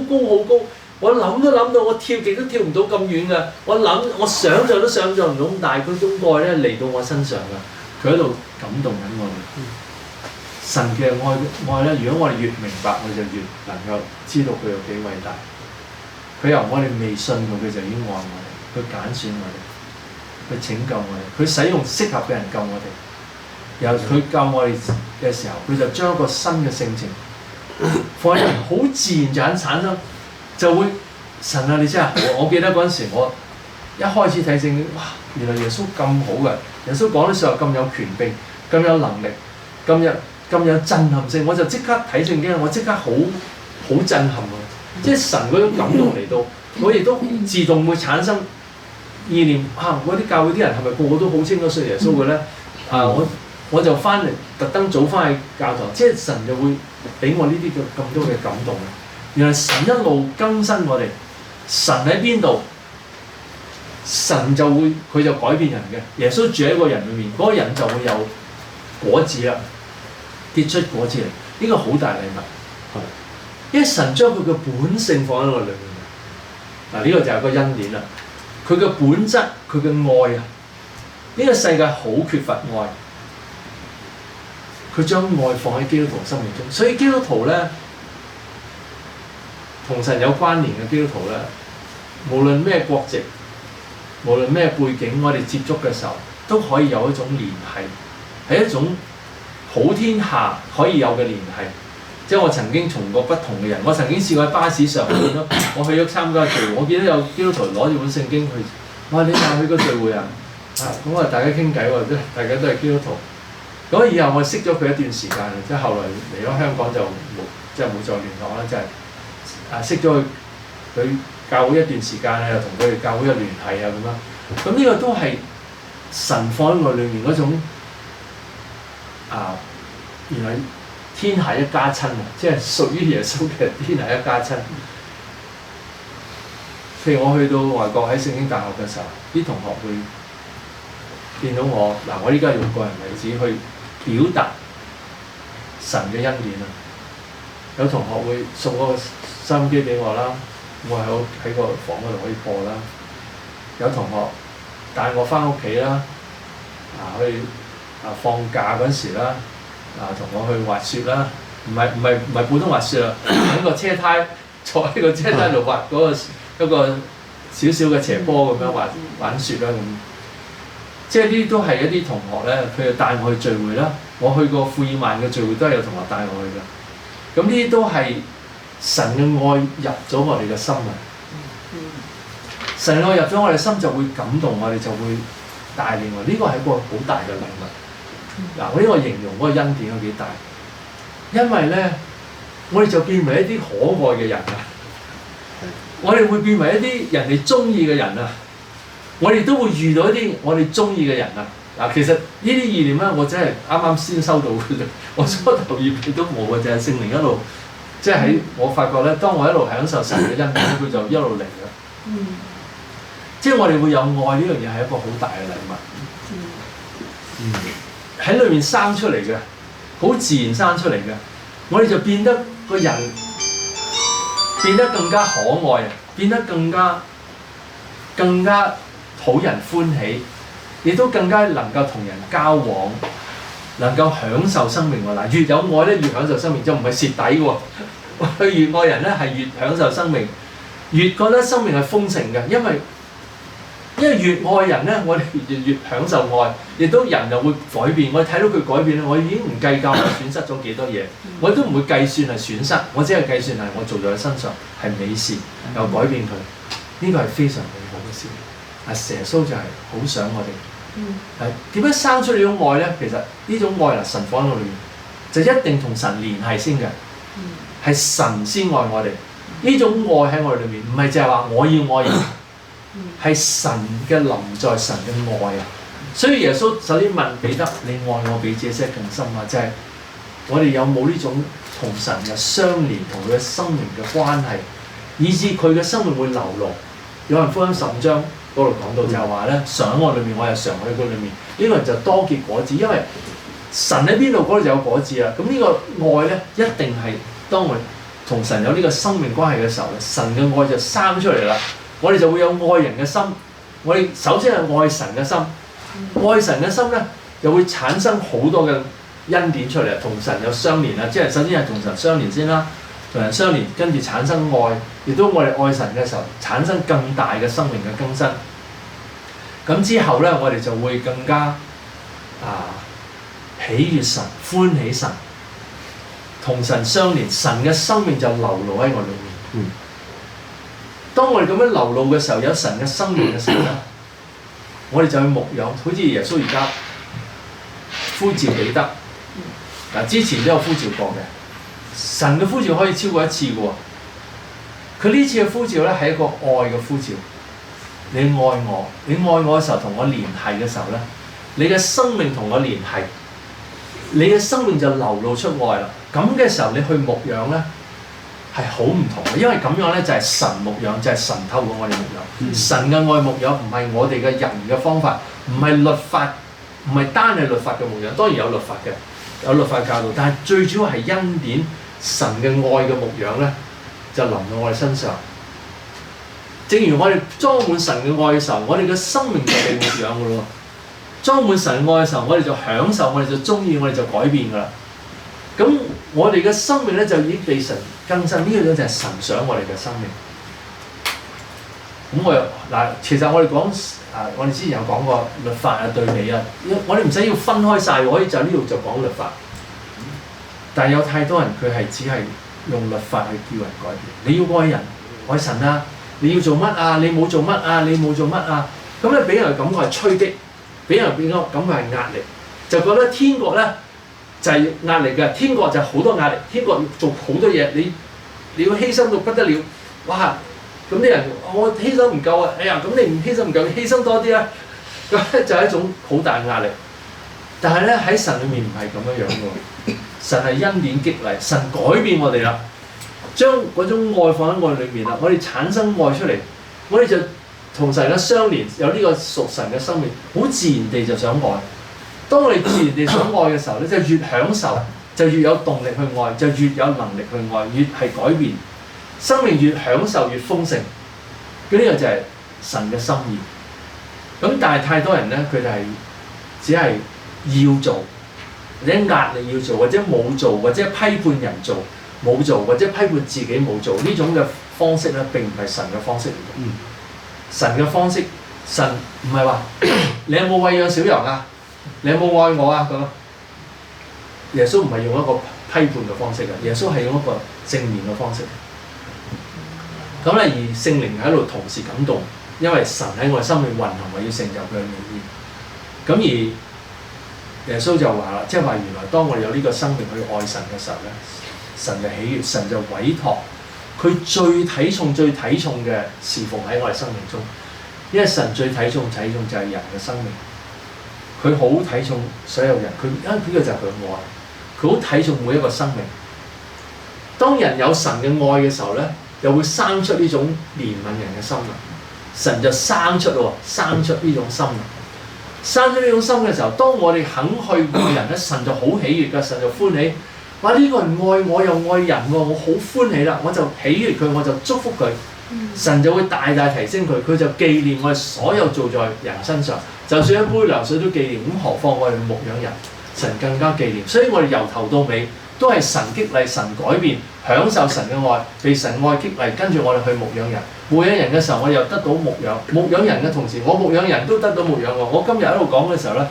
高好高。我諗都諗到，我跳極都跳唔到咁遠㗎。我想像都想像唔到咁大嗰種愛咧嚟到我身上㗎。佢喺度感動緊我哋。神嘅愛咧，如果我哋越明白，我哋就越能夠知道佢有幾偉大。佢由我哋未信佢就已經愛我哋，佢揀選我哋，佢拯救我哋，佢使用適合嘅人救我哋。然後佢救我哋嘅時候，佢就將一個新嘅性情放喺人，好自然就產生。就會神啊！你真係好。我記得嗰陣時，我一開始睇聖經，哇！原來耶穌咁好嘅，耶穌講嘅時候咁有權柄、咁有能力、咁有震撼性，我就即刻睇聖經，我即刻好震撼啊！即係神嗰種感動嚟到，我亦都自動會產生意念嗰啲教會啲人係咪個個都好清楚信耶穌嘅咧？我就翻嚟特登早翻去教堂，即係神就會俾我呢啲咁多嘅感動。原來神一路更新我哋，神喺邊度，神就會佢就改變人嘅。耶穌住喺一個人裏面，嗰個人就會有果子啦。結出果子嚟，呢個好大禮物。因為神將佢嘅本性放喺我裏面嘅。嗱，呢個就係個恩典啦。佢嘅本質，佢嘅愛啊，呢個世界好缺乏愛，佢將愛放喺基督徒生命中，所以基督徒咧，同神有關聯嘅基督徒咧，無論咩國籍，無論咩背景，我哋接觸嘅時候都可以有一種聯繫，係一種普天下可以有嘅聯繫。即係我曾經從過不同嘅人，我曾經試過喺巴士上見到，我去咗參加聚會，我見到有基督徒攞住本聖經去，哇！你話去個聚會啊？咁啊，大家傾偈喎，大家都係基督徒。咁以後我識咗佢一段時間，即係後來嚟咗香港就冇再聯絡啦，就係識咗佢教會一段時間又同佢哋教會嘅聯繫啊咁樣。咁呢個都係神放喺我裏面嗰種原來天下一家親啊，即係屬於耶穌嘅天下一家親。譬如我去到外國喺聖經大學嘅時候，啲同學會見到我，我依家用個人例子去表達神嘅恩典啊！有同學會送個收音機俾我啦，我喺個房嗰度可以播啦。有同學帶我翻屋企啦，去放假嗰時啦，同我去滑雪啦，唔係普通滑雪啦，喺個車胎坐喺個車胎度滑嗰一個少少嘅斜坡咁樣玩雪啦咁。即係呢啲都係一啲同學咧，佢哋帶我去聚會啦。我去過富爾曼嘅聚會都係有同學帶我去嘅。咁呢啲都係神嘅愛入咗我哋嘅心啊！神愛入咗我哋心就會感動我哋，就會帶領我。呢個係一個好大嘅禮物。我呢個形容嗰個恩典有幾大？因為咧，我哋就變為一啲可愛嘅人啊！我哋會變為一啲人哋中意嘅人啊！我哋都會遇到一啲我哋中意嘅人啊！其實呢啲意念咧，我真係啱啱先收到嘅啫。我初頭預備都冇嘅，就係聖靈一路，即係喺我發覺咧，當我一路享受神嘅恩典，佢就一路嚟嘅。即係我哋會有愛呢樣嘢係一個好大嘅禮物。喺裏面生出嚟嘅，好自然生出嚟嘅，我哋就變得個人變得更加可愛，變得更加討人歡喜，亦都更加能夠同人交往，能夠享受生命喎。越有愛咧，越享受生命，就唔係蝕底喎。越愛人咧，係越享受生命，越覺得生命係豐盛嘅，因為越愛人咧，我哋越享受愛，亦都人又會改變。我睇到佢改變咧，我已經唔計較我損失咗幾多嘢，我都唔會計算係損失，我只係計算係我做咗喺身上係美事，又改變佢，呢個係非常美好嘅事。耶穌就係好想我哋係點樣生出呢種愛咧？其實呢種愛神放喺我裏面，就一定同神聯繫先嘅，係神先愛我哋。呢種愛喺我哋裏面，唔係淨係話我要愛人。係神嘅臨在，神嘅愛啊！所以耶穌首先問彼得：你愛我比這些更深啊？即係我哋有冇呢種同神嘅相連，同佢嘅生命嘅關係，以致佢嘅生命會流露。約翰福音15章嗰度講到就係話咧，常喺我裏面，我又常喺佢裏面。呢個人就多結果子，因為神喺邊度，嗰度就有果子啦。咁呢個愛咧，一定係當我哋同神有呢個生命關係嘅時候咧，神嘅愛就生出嚟啦。我哋就會有愛人嘅心，我哋首先係愛神嘅心，愛神嘅心咧，就會產生好多嘅恩典出嚟，同神有相連啦。即係首先係同神相連先啦，同人相連，跟住產生愛，亦都我哋愛神嘅時候產生更大嘅生命嘅更新。咁之後咧，我哋就會更加喜悅神、歡喜神，同神相連，神嘅生命就流露喺我裏面。當我哋咁樣流露嘅時候，有神嘅生命嘅時候咧，我哋就去牧養，好似耶穌而家呼召彼得，之前都有呼召過嘅。神嘅呼召可以超過一次嘅喎。佢呢次嘅呼召咧係一個愛嘅呼召。你愛我，你愛我嘅時候同我聯繫嘅時候咧，你嘅生命同我聯繫，你嘅生命就流露出愛啦。咁嘅時候你去牧養咧，係好唔同嘅，因為咁樣咧就係神牧養，就係神透過我哋牧養。神嘅愛牧養唔係我哋嘅人嘅方法，唔係律法，唔係單係律法嘅牧養，當然有律法嘅，有律法教導，但係最主要係恩典神嘅愛嘅牧養咧，就臨到我哋身上。正如我哋裝滿神嘅愛嘅時候，我哋嘅生命就被牧養嘅咯。裝滿神愛嘅時候，我哋就享受，我哋就中意，我哋就改變㗎啦。咁我哋嘅生命咧就已經被神更新，呢樣就係神想我哋嘅生命。咁我又嗱，其實我哋講我哋之前有講過律法啊、對比啊，我哋唔使要分開晒，可以就呢度就講律法。但係有太多人佢係只係用律法去叫人改變。你要愛人、愛神啊，你要做乜啊？你冇做乜啊？你冇做乜啊？咁咧俾人感覺係催逼，俾人感覺係壓力，就覺得天國咧就係壓力嘅。天國就係好多壓力，天國要做好多嘢，你要犧牲到不得了，哇！咁啲人我犧牲唔夠啊！哎呀，咁你唔犧牲唔夠，犧牲多啲啊！咁咧就係一種好大壓力。但係咧喺神裏面唔係咁樣樣喎，神係恩典激勵，神改變我哋啦，將嗰種愛放喺我哋裏面啦，我哋產生愛出嚟，我哋就同神嘅相連，有呢個屬神嘅生命，好自然地就想愛。當我哋自然地想愛嘅時候咧，就越享受，就越有動力去愛，就越有能力去愛，越係改變。生命越享受越豐盛，呢個就係神嘅心意。咁但係太多人咧，佢哋係只係要做，或者壓力要做，或者冇做，或者批判人做冇做，或者批判自己冇做呢種嘅方式咧，並唔係神嘅方式嚟嘅。神嘅方式，神唔係話你有冇餵養小羊啊？你有冇愛我啊？咁耶穌唔係用一個批判嘅方式嘅，耶穌係用一個正面嘅方式。咁咧，而聖靈喺度同時感動，因為神喺我哋生命運行，為要成就佢嘅美意。咁而耶穌就話啦，即係話原來當我哋有呢個生命去愛神嘅時候咧，神嘅喜悅，神就委託佢最睇重嘅侍奉喺我哋生命中，因為神最睇重就係人嘅生命，佢好睇重所有人，呢個就係佢愛，佢好睇重每一個生命。當人有神嘅愛嘅時候咧，又會生出呢種憐憫人嘅心啦，神就生出呢種心啦，生出呢種心嘅時候，當我哋肯去愛人咧，神就好喜悅㗎，神就歡喜。哇！呢個人愛我又愛人喎，我好歡喜啦，我就喜悅佢，我就祝福佢，神就會大大提升佢，佢就紀念我哋所有做在人身上，就算一杯涼水都紀念，咁何況我哋牧養人，神更加紀念。所以我哋由頭到尾都係神激勵、神改變。享受神嘅愛，被神愛激勵，跟住我哋去牧養人。牧養人嘅時候，我又得到牧養。牧養人嘅同時，我牧養人都得到牧養我。我今日喺度講嘅時候咧，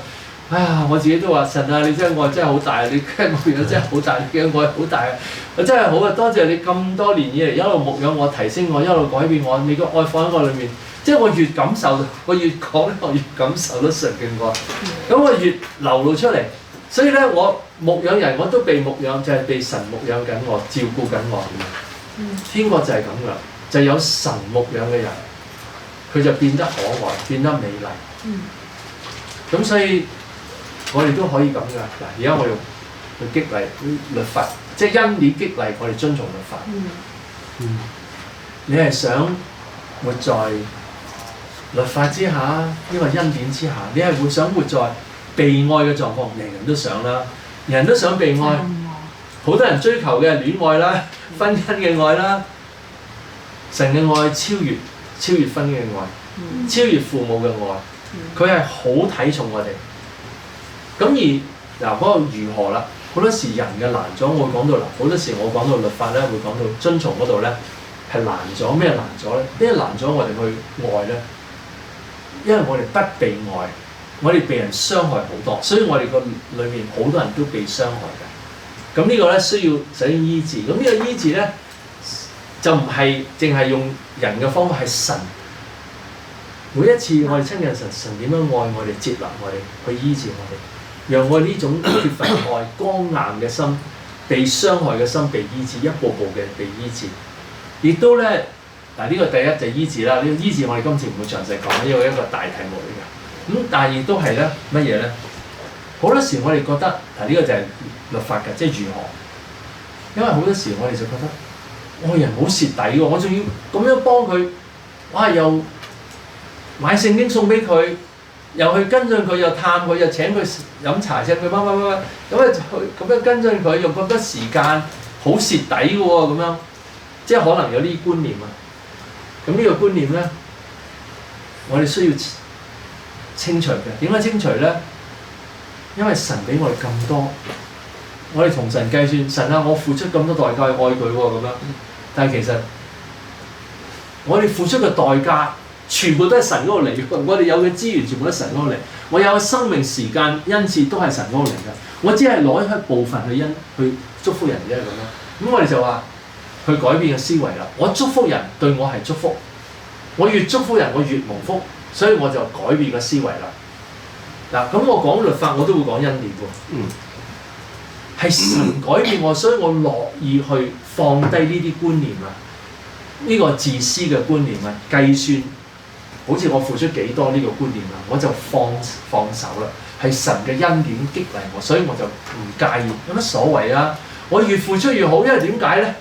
哎呀，我自己都話神啊，你真係愛真係好大，你嘅牧養真係好大，你嘅愛好大啊！我真係好啊，多謝你咁多年以嚟一路牧養我、提升我、一路改變我，你嘅愛放喺我裏面，即係我越感受到，我越講咧，我越感受到神嘅愛，咁我越流露出嚟。所以咧，我牧養人，我都被牧養，就係被神牧養緊我，照顧緊我。天國就係咁噶，就有神牧養嘅人，佢就變得可愛，變得美麗。咁所以，我哋都可以咁噶。嗱，而家我用去激勵律法，即係恩典激勵我哋遵從律法。你係想活在律法之下，因為恩典之下，你係會想活在被愛嘅狀況，人人都想啦，人人都想被愛，好多人追求嘅戀愛啦、婚姻嘅愛啦，神嘅愛超越婚姻嘅愛，超越父母嘅愛，佢係好睇重我哋。咁而嗱嗰個如何啦？好多時人嘅難咗，我會講到嗱，好多時我講到律法咧，會講到遵從嗰度咧係難咗。咩難咗咧？咩難咗我哋去愛咧？因為我哋不被愛。我哋被人傷害好多，所以我哋個裏面好多人都被傷害嘅。咁呢個咧需要首先醫治。咁呢個醫治咧就唔係淨係用人嘅方法，係神。每一次我哋親近神，神點樣愛我哋、接納我哋、去醫治我哋，讓我呢種缺乏愛、剛硬嘅心、被傷害嘅心被醫治，一步步嘅被醫治。亦都咧嗱，呢個第一就係醫治啦。呢個醫治我哋今次唔會詳細講，因為一個大題目嚟嘅。咁但係亦都係咧乜嘢咧？好多時我哋覺得嗱，呢個就係律法嘅，即係如何？因為好多時我哋就覺得愛人好蝕底喎，我仲要咁樣幫佢，哇！又買聖經送俾佢，又去跟進佢，又探佢，又請佢飲茶，請佢乜，咁咧就咁樣跟進佢，又覺得時間好蝕底嘅喎，咁樣即係可能有呢啲觀念啊。咁呢個觀念咧，我哋需要清除嘅。點解清除咧？因為神俾我哋咁多，我哋同神計算，神啊，我付出咁多代價去愛佢喎，咁樣。但係其實我哋付出嘅代價，全部都係神嗰度嚟嘅。我哋有嘅資源全部都係神嗰度嚟。我有嘅生命時間恩賜都係神嗰度嚟嘅。我只係攞一部分去祝福人啫咁樣。咁我哋就話去改變嘅思維啦。我祝福人對我係祝福，我越祝福人我越蒙福，所以我就改變個思維啦。嗱，咁我講律法我都會講恩典喎。係神改變我，所以我樂意去放低呢啲觀念啊，呢個自私嘅觀念啊，計算好似我付出幾多呢個觀念啊，我就放手啦。係神嘅恩典激勵我，所以我就唔介意，有乜所謂啊？我越付出越好，因為點解咧？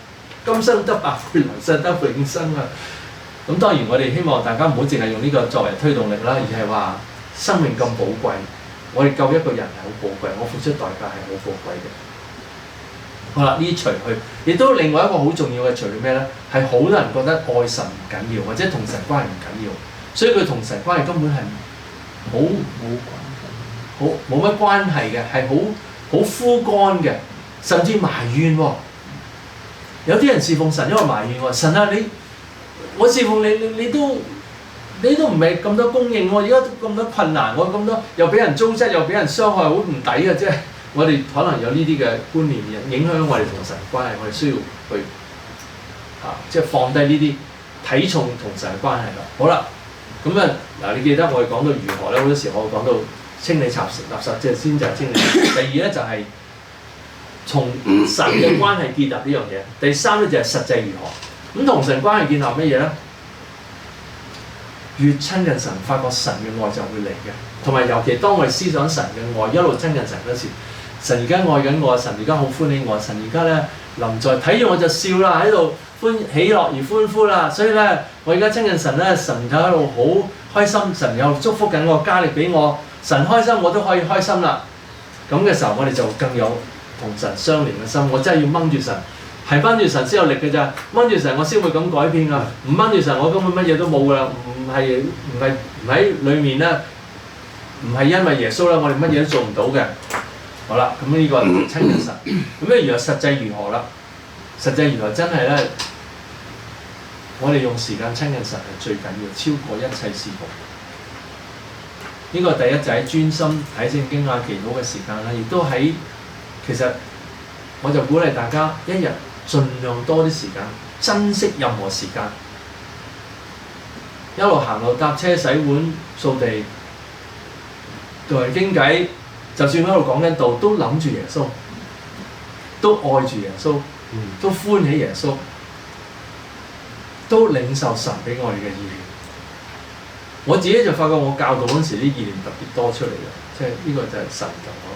今生得百倍，來世得永生啊！咁當然我哋希望大家唔好淨係用呢個作為推動力啦，而係話生命咁寶貴，我哋救一個人係好寶貴，我付出代價係好寶貴嘅。好啦，呢除去，亦都另外一個好重要嘅除去咩咧？係好多人覺得愛神唔緊要，或者同神關係唔緊要，所以佢同神關係根本係冇乜關係嘅，係好枯乾嘅，甚至埋怨喎。有啲人侍奉神因為埋怨喎，神啊我侍奉你都唔係咁多供應喎，而家咁多困難喎，咁多又俾人糟質，又俾人傷害，好唔抵嘅啫。我哋可能有呢啲嘅觀念影響我哋同神關係，我哋需要去即係放低呢啲睇重同神嘅關係啦。好啦，咁啊嗱，你記得我哋講到如何咧？好多時我會講到清理垃圾，即係先就係清理。第二咧就係從神嘅關係建立呢樣嘢。第三咧就係實際如何。咁同神關係建立乜嘢咧？越親近神，發覺神嘅愛就會嚟嘅。同埋尤其當我哋思想神嘅愛，一路親近神嗰時，神而家愛緊我，神而家好歡喜我，神而家咧臨在睇住我就笑啦，喺度喜樂而歡呼啦。所以咧，我而家親近神咧，神喺度好開心，神又祝福緊我，加力俾我，神開心我都可以開心啦。咁嘅時候，我哋就更有同神相連嘅心。我真係要掹住神，係掹住神先有力嘅咋，掹住神我先會咁改變噶。唔掹住神，我根本乜嘢都冇噶啦。唔喺裡面咧。唔係因為耶穌啦，我哋乜嘢都做唔到嘅。好啦，咁呢個親近神，咁咧原來實際如何啦？實際如何真係咧？我哋用時間親近神係最緊要，超過一切事奉。呢個第一就係專心睇聖經啊、祈禱嘅時間啦，亦都喺其實我就鼓勵大家一日盡量多啲時間，珍惜任何時間，一路行路搭車、洗碗、掃地。同人傾偈，就算喺度講緊道，都諗住耶穌，都愛住耶穌，都歡喜耶穌，都領受神俾我哋嘅意念。我自己就發覺我教導嗰陣時，啲意念特別多出嚟嘅，即係呢個就係神同我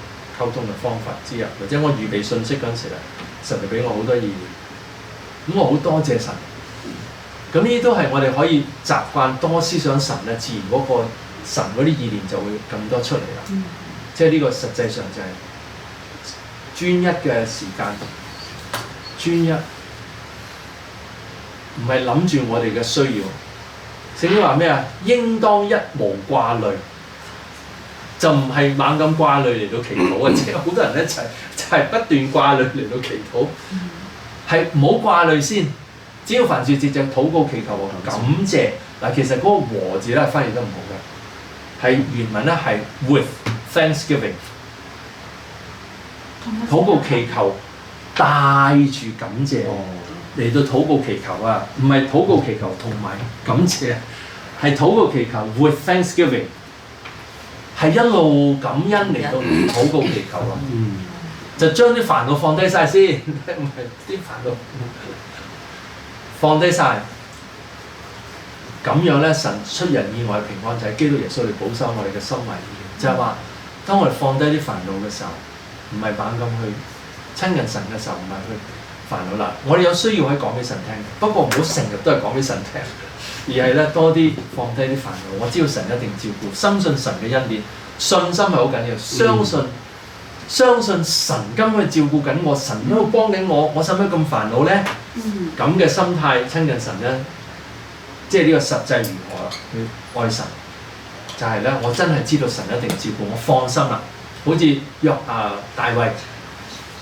溝通嘅方法之一。或者我預備信息嗰陣時咧，神就俾我好多意念，咁我好多謝神。咁呢啲都係我哋可以習慣多思想神咧，自然嗰個。神嗰啲意念就會更多出嚟啦，即係呢個實際上就係專一嘅時間，專一唔係諗住我哋嘅需要。聖經話咩啊？應當一無掛慮，就唔係猛咁掛慮嚟到祈禱啊！即係好多人咧就係不斷掛慮嚟到祈禱，係唔好掛慮先。只要凡事藉著禱告祈求和感謝嗱，其實嗰個和字咧翻譯得唔好嘅。係原文咧係 with thanksgiving， 禱告祈求帶住感謝嚟到禱告祈求啊，唔係禱告祈求同埋感謝，係禱告祈求 with thanksgiving， 係一路感恩嚟到禱告祈求咯。就將啲煩惱放低晒先，唔係啲煩惱放低晒。咁樣咧，神出人意外嘅平安就係基督耶穌嚟保守我哋嘅心懷意念，就係話，當我哋放低啲煩惱嘅時候，唔係猛咁去親近神嘅時候，唔係去煩惱啦。我哋有需要可以講俾神聽，不過唔好成日都係講俾神聽。而係咧多啲放低啲煩惱。我知道神一定照顧，深信神嘅恩典，信心係好緊要，相信神根本照顧緊我，神都幫緊我，我使乜咁煩惱咧？咁嘅心態親近神咧，即係呢個實際如何去愛神，就係咧我真係知道神一定照顧我，放心啦。好似大衛，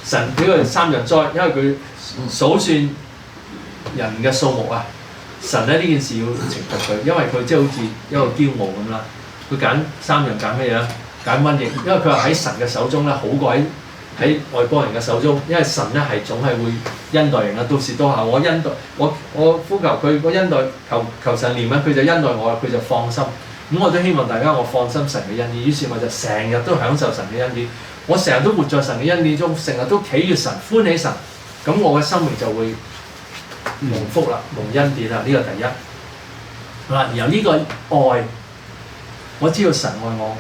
神俾佢3樣災，因為佢數算人嘅數目啊。神咧呢件事要懲罰佢，因為佢即係好似一個驕傲咁啦。佢揀3樣揀咩嘢？揀瘟疫，因為佢話喺神嘅手中咧好過喺外邦人嘅手中，因為神咧係總係會恩待人啊。到時到候我恩待我呼求佢，我恩待求神憐憫，佢就恩待我啦，佢就放心。咁我都希望大家我放心神嘅恩典，於是我就成日都享受神嘅恩典，我成日都活在神嘅恩典中，成日都喜悅神、歡喜神，咁我嘅生命就會蒙福啦、蒙恩典啦。呢個第一。然後呢個愛，我知道神愛我，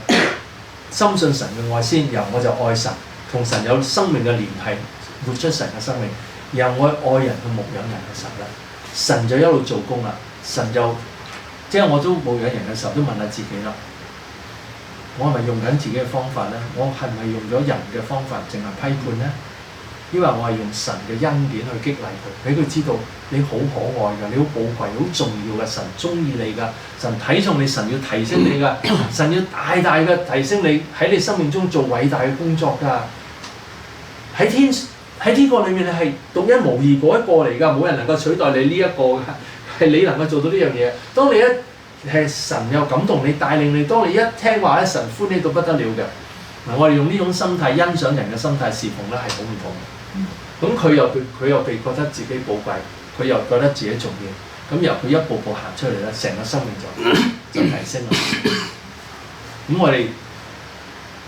深信神嘅愛先，然後我就愛神，同神有生命嘅聯繫，活出神嘅生命。然後我愛人去牧養人嘅時候咧，神就一路做工啦，神就即係我都牧養人嘅時候都問下自己啦，我係咪用緊自己嘅方法咧？我係咪用咗人嘅方法淨係批判咧？因為我係用神嘅恩典去激勵佢，俾佢知道你好可愛㗎，你好寶貴、好重要㗎，神中意你㗎，神睇重你，神要提升你㗎，神要大大嘅提升你喺你生命中做偉大嘅工作㗎。喺天國裏面你係獨一無二嗰一個嚟㗎，冇人能夠取代你呢一個㗎，係你能夠做到呢樣嘢。當你係神又感動你帶領你，當你一聽話咧，神歡喜到不得了嘅。嗱，我哋用呢種心態欣賞人嘅心態侍奉咧係好唔同嘅。咁佢又被覺得自己寶貴，佢又覺得自己重要，咁由佢一步步行出嚟咧，成個生命就提升啦。咁我哋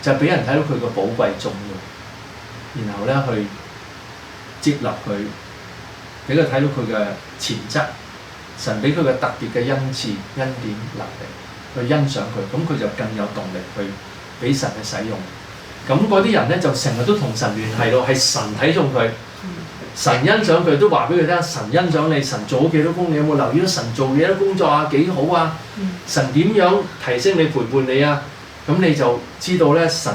就俾人睇到佢個寶貴重要，然後咧去接納佢，俾佢睇到佢嘅潛質，神俾佢嘅特別嘅恩賜、恩典、能力去欣賞佢，咁佢就更有動力去俾神去使用。咁嗰啲人咧就成日都同神聯繫咯，係神睇中佢，神欣賞佢，都話俾佢聽，神欣賞你，神做咗幾多工，你有冇留意到神做幾多工作啊？幾好啊！神點樣提升你、陪伴你啊？咁你就知道咧，神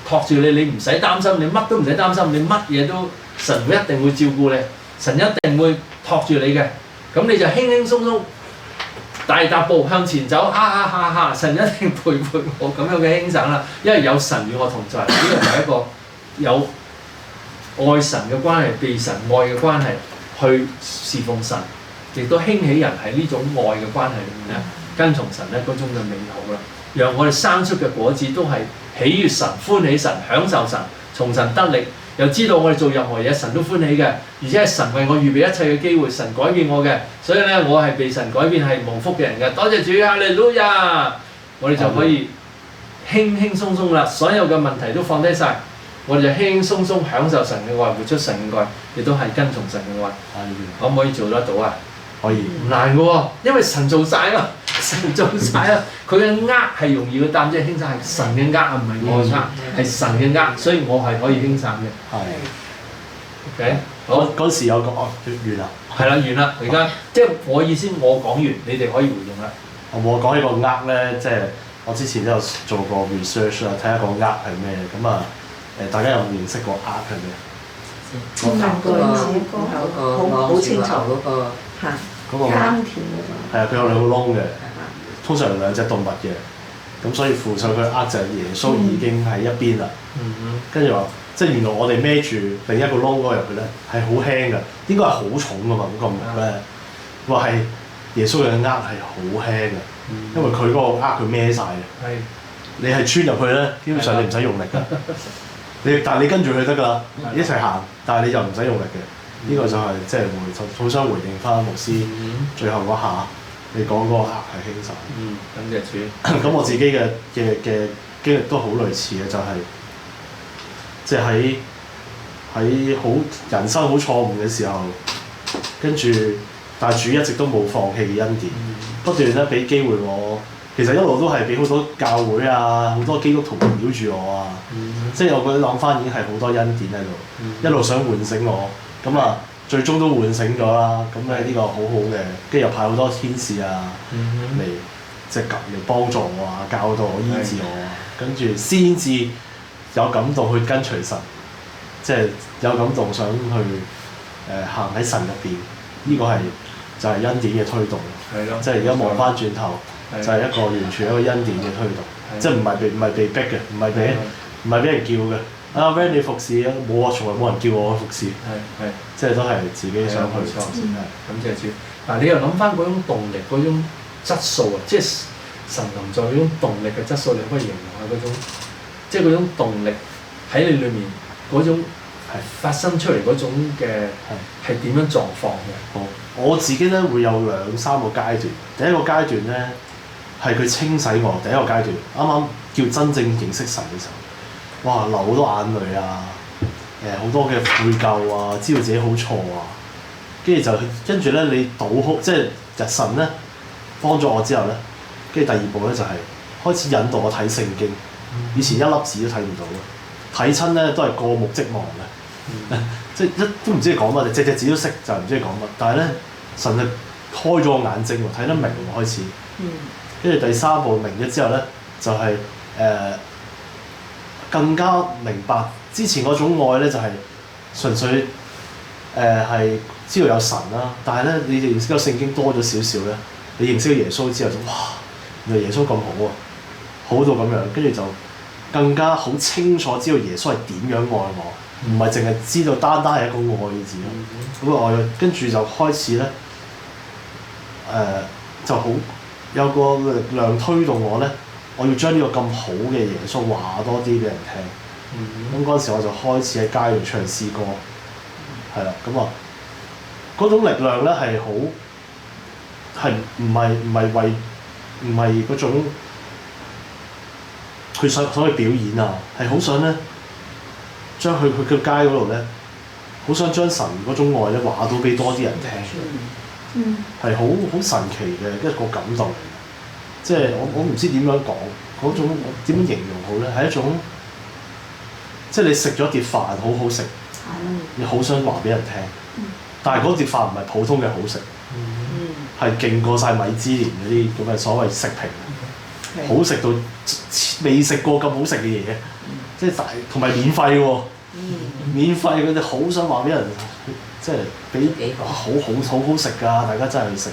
托住你，你唔使擔心，你乜都唔使擔心，你乜嘢都神會一定會照顧你，神一定會托住你嘅。咁你就輕輕鬆鬆大踏步向前走，神一定陪伴我咁樣嘅輕省啦，因為有神與我同在，呢個係一個有愛神嘅關係、被神愛嘅關係，去侍奉神，亦都興起人喺呢種愛嘅關係裏面咧，跟從神咧嗰種嘅美好啦，讓我哋生出嘅果子都係喜悅神、歡喜神、享受神、從神得力。又知道我哋做任何嘢神都歡喜嘅，而且係神為我預備一切嘅機會，神改變我嘅，所以咧我係被神改變係蒙福嘅人嘅。多謝主，哈利路亞！我哋就可以輕輕鬆鬆啦，所有嘅問題都放低晒，我哋就輕輕鬆鬆享受神嘅愛，活出神嘅愛，亦都係跟從神嘅愛。可唔可以做得到啊？可以，唔難嘅喎，因為神做晒啊，神做晒啊，佢嘅軛係容易嘅擔，即係輕省係神嘅軛，唔係我嘅軛，係神嘅軛，所以我係可以輕省嘅。係。OK，好。嗰時有個完啦。係啦，完啦，而家即係我意思，我講完，你哋可以回應啦。我講起個軛咧，即係我之前都有做過 research 啦，睇下個軛係咩咁啊？大家有冇認識過軛係咩？嗰個好清楚嗰個嚇，嗰個軛係啊，佢有2個窿嘅，通常有2隻動物嘅，咁所以附上佢軛就係耶穌已經喺一邊啦。跟住話，即係原來我哋孭住另一個窿嗰個入去咧係好輕嘅，應該係好重噶嘛嗰個木咧，話係耶穌嘅軛係好輕嘅，因為佢嗰個軛佢孭晒嘅。你係穿入去咧，基本上你唔使用力㗎。但係你跟住佢得㗎啦，一齊行，但係你就唔使用力嘅。呢個就係即係好想回應翻牧師最後嗰下，你講嗰個軛係輕省。感謝主。咁我自己嘅經歷都好類似嘅，就係即係喺好人生好錯誤嘅時候，跟住但係主一直都冇放棄嘅恩典，不斷咧俾機會我。其實一路都係俾好多教會啊，好多基督徒圍繞住我啊，即係我覺得諗翻已經係好多恩典喺度，一路想喚醒我。咁啊，最終都喚醒咗啦。咁咧呢個好好嘅，跟住又派好多天使啊嚟即係嚟幫助我啊，教導我、醫治我啊，跟住先至有感動去跟隨神，即係有感動想去行喺神入邊。呢個係就係恩典嘅推動。係咯，即係而家望翻轉頭，就係一個完全一個恩典嘅推動，即係唔係被逼嘅，唔係俾人叫嘅。啊 Van 你服侍啊，冇啊，從來冇人叫我去服侍。係，即係都係自己想去。感謝主。嗱，你又諗翻嗰種動力、嗰種質素啊，即係神臨在嗰種動力嘅質素，你可以形容下嗰種，即係嗰種動力喺你裏面嗰種發生出嚟嗰種嘅係點樣狀況嘅？好，我自己咧會有2、3個階段。第一個階段咧係佢清洗我，第一個階段啱啱叫真正認識神嘅時候，哇流好多眼淚啊，好多嘅悔疚啊，知道自己好錯啊，跟住咧你倒空，即係日神咧幫咗我之後咧，跟住第二步咧就係開始引導我睇聖經。以前一粒字都睇唔到嘅，睇親咧都係過目即忘嘅，即係都唔知你講乜，隻字都識就唔知你講乜。但係咧神就開咗我眼睛喎，睇得明喎開始。跟住第三步明咗之後咧，就係、更加明白之前嗰種愛咧，就係純粹係知道有神啦。但係咧你認識咗聖經多咗少少咧，你認識咗耶穌之後就哇，原來耶穌咁好啊，好到咁樣，跟住就更加好清楚知道耶穌係點樣愛我，唔係淨係知道單單係一個愛字咯。咁愛跟住就開始咧，就好有個力量推動我咧，我要將呢個咁好嘅耶穌話多啲俾人聽。咁嗰陣時我就開始喺街度唱詩歌，係啦，咁啊嗰種力量咧係好係唔係嗰種。佢想去表演啊，係好想咧將佢嘅街嗰度咧，好想將神嗰種愛咧話到俾多啲人聽，係好神奇嘅一個感動嚟嘅。即係我唔知點樣講嗰種點樣形容好咧，係一種即係你食咗碟飯好好食，你好想話俾人聽，但係嗰碟飯唔係普通嘅好食，係勁過晒米芝蓮嗰啲咁嘅所謂食評，好食到未食過咁好食嘅嘢，即係同埋免費喎，免費佢哋好想話俾人，即係俾好好食㗎，大家真係去食。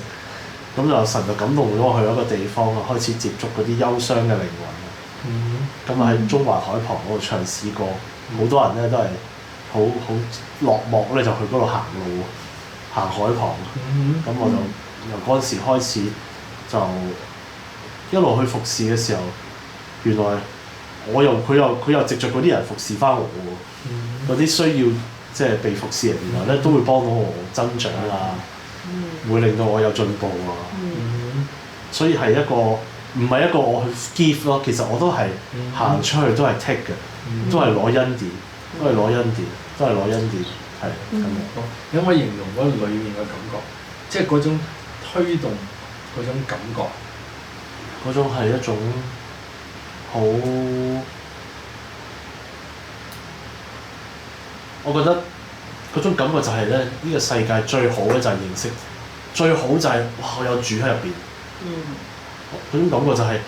咁就神就感動咗我去一個地方啊，開始接觸嗰啲憂傷嘅靈魂。咁啊喺中環海旁嗰度唱詩歌，好多人咧都係好落寞咧，就去嗰度行路，行海旁。咁我就由嗰陣時開始就一路去服侍嘅時候。原來佢又藉着嗰啲人服侍翻我喎，嗰啲需要即係被服侍人，原來咧都會幫到我增長啊，會令到我有進步啊，所以係一個唔係一個我去 give 咯，其實我都係行出去都係 take 嘅，都係攞恩典，都係攞恩典，都係攞恩典，係咁樣。你可唔可以形容嗰裏面嘅感覺，即係嗰種推動嗰種感覺？嗰種係一種。好，我覺得嗰種感覺就係咧，呢個世界最好咧就係認識，最好就係哇我有主喺入邊。嗰種感覺就係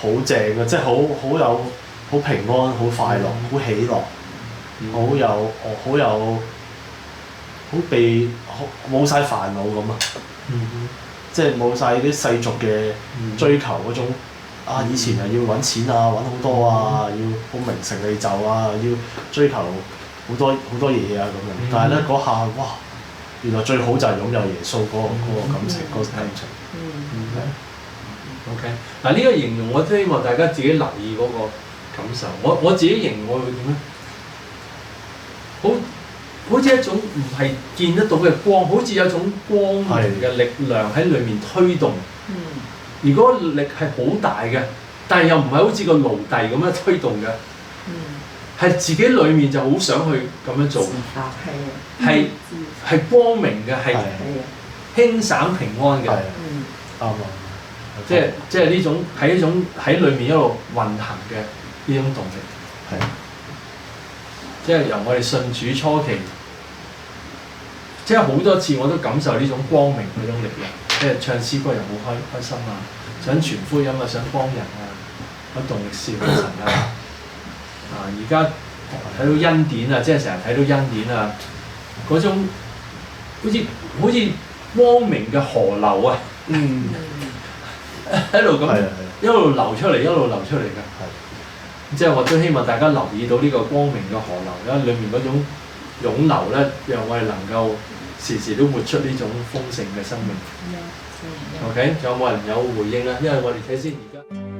好正嘅，即係好有好平安、好快樂、好喜樂，好有好被冇晒煩惱咁啊！即係冇晒啲世俗嘅追求嗰種。以前係要揾錢啊，揾好多啊，要好名成利就啊，要追求好多嘢啊咁樣。但係咧嗰下，哇！原來最好就係擁有耶穌嗰個感情，嗰個感情。OK， 嗱呢個形容我都希望大家自己留意嗰個感受。我自己形容我會點咧？好似一種唔係見得到嘅光，好似有一種光明嘅力量喺裏面推動。如果力係好大嘅，但係又唔係好似個奴隸咁樣推動嘅，係自己裡面就好想去咁樣做，係光明嘅，係輕省平安嘅，啱啊！即係呢種係一種喺裏面一路運行嘅呢種動力，即係由我哋信主初期即係好多次我都感受呢種光明嗰種力量，即係唱詩歌又好開心啊，想傳福音啊，想幫人啊，有動力侍奉神啊。而家睇到恩典啊，即係成日睇到恩典啊，嗰種好似光明嘅河流啊，喺度咁一路流出嚟，一路流出嚟㗎。即係我都希望大家留意到呢個光明嘅河流啦，裡面嗰種湧流咧，讓我哋能夠時時都活出呢種豐盛嘅生命。OK，仲有冇人有回應啊？因為我哋睇先而家。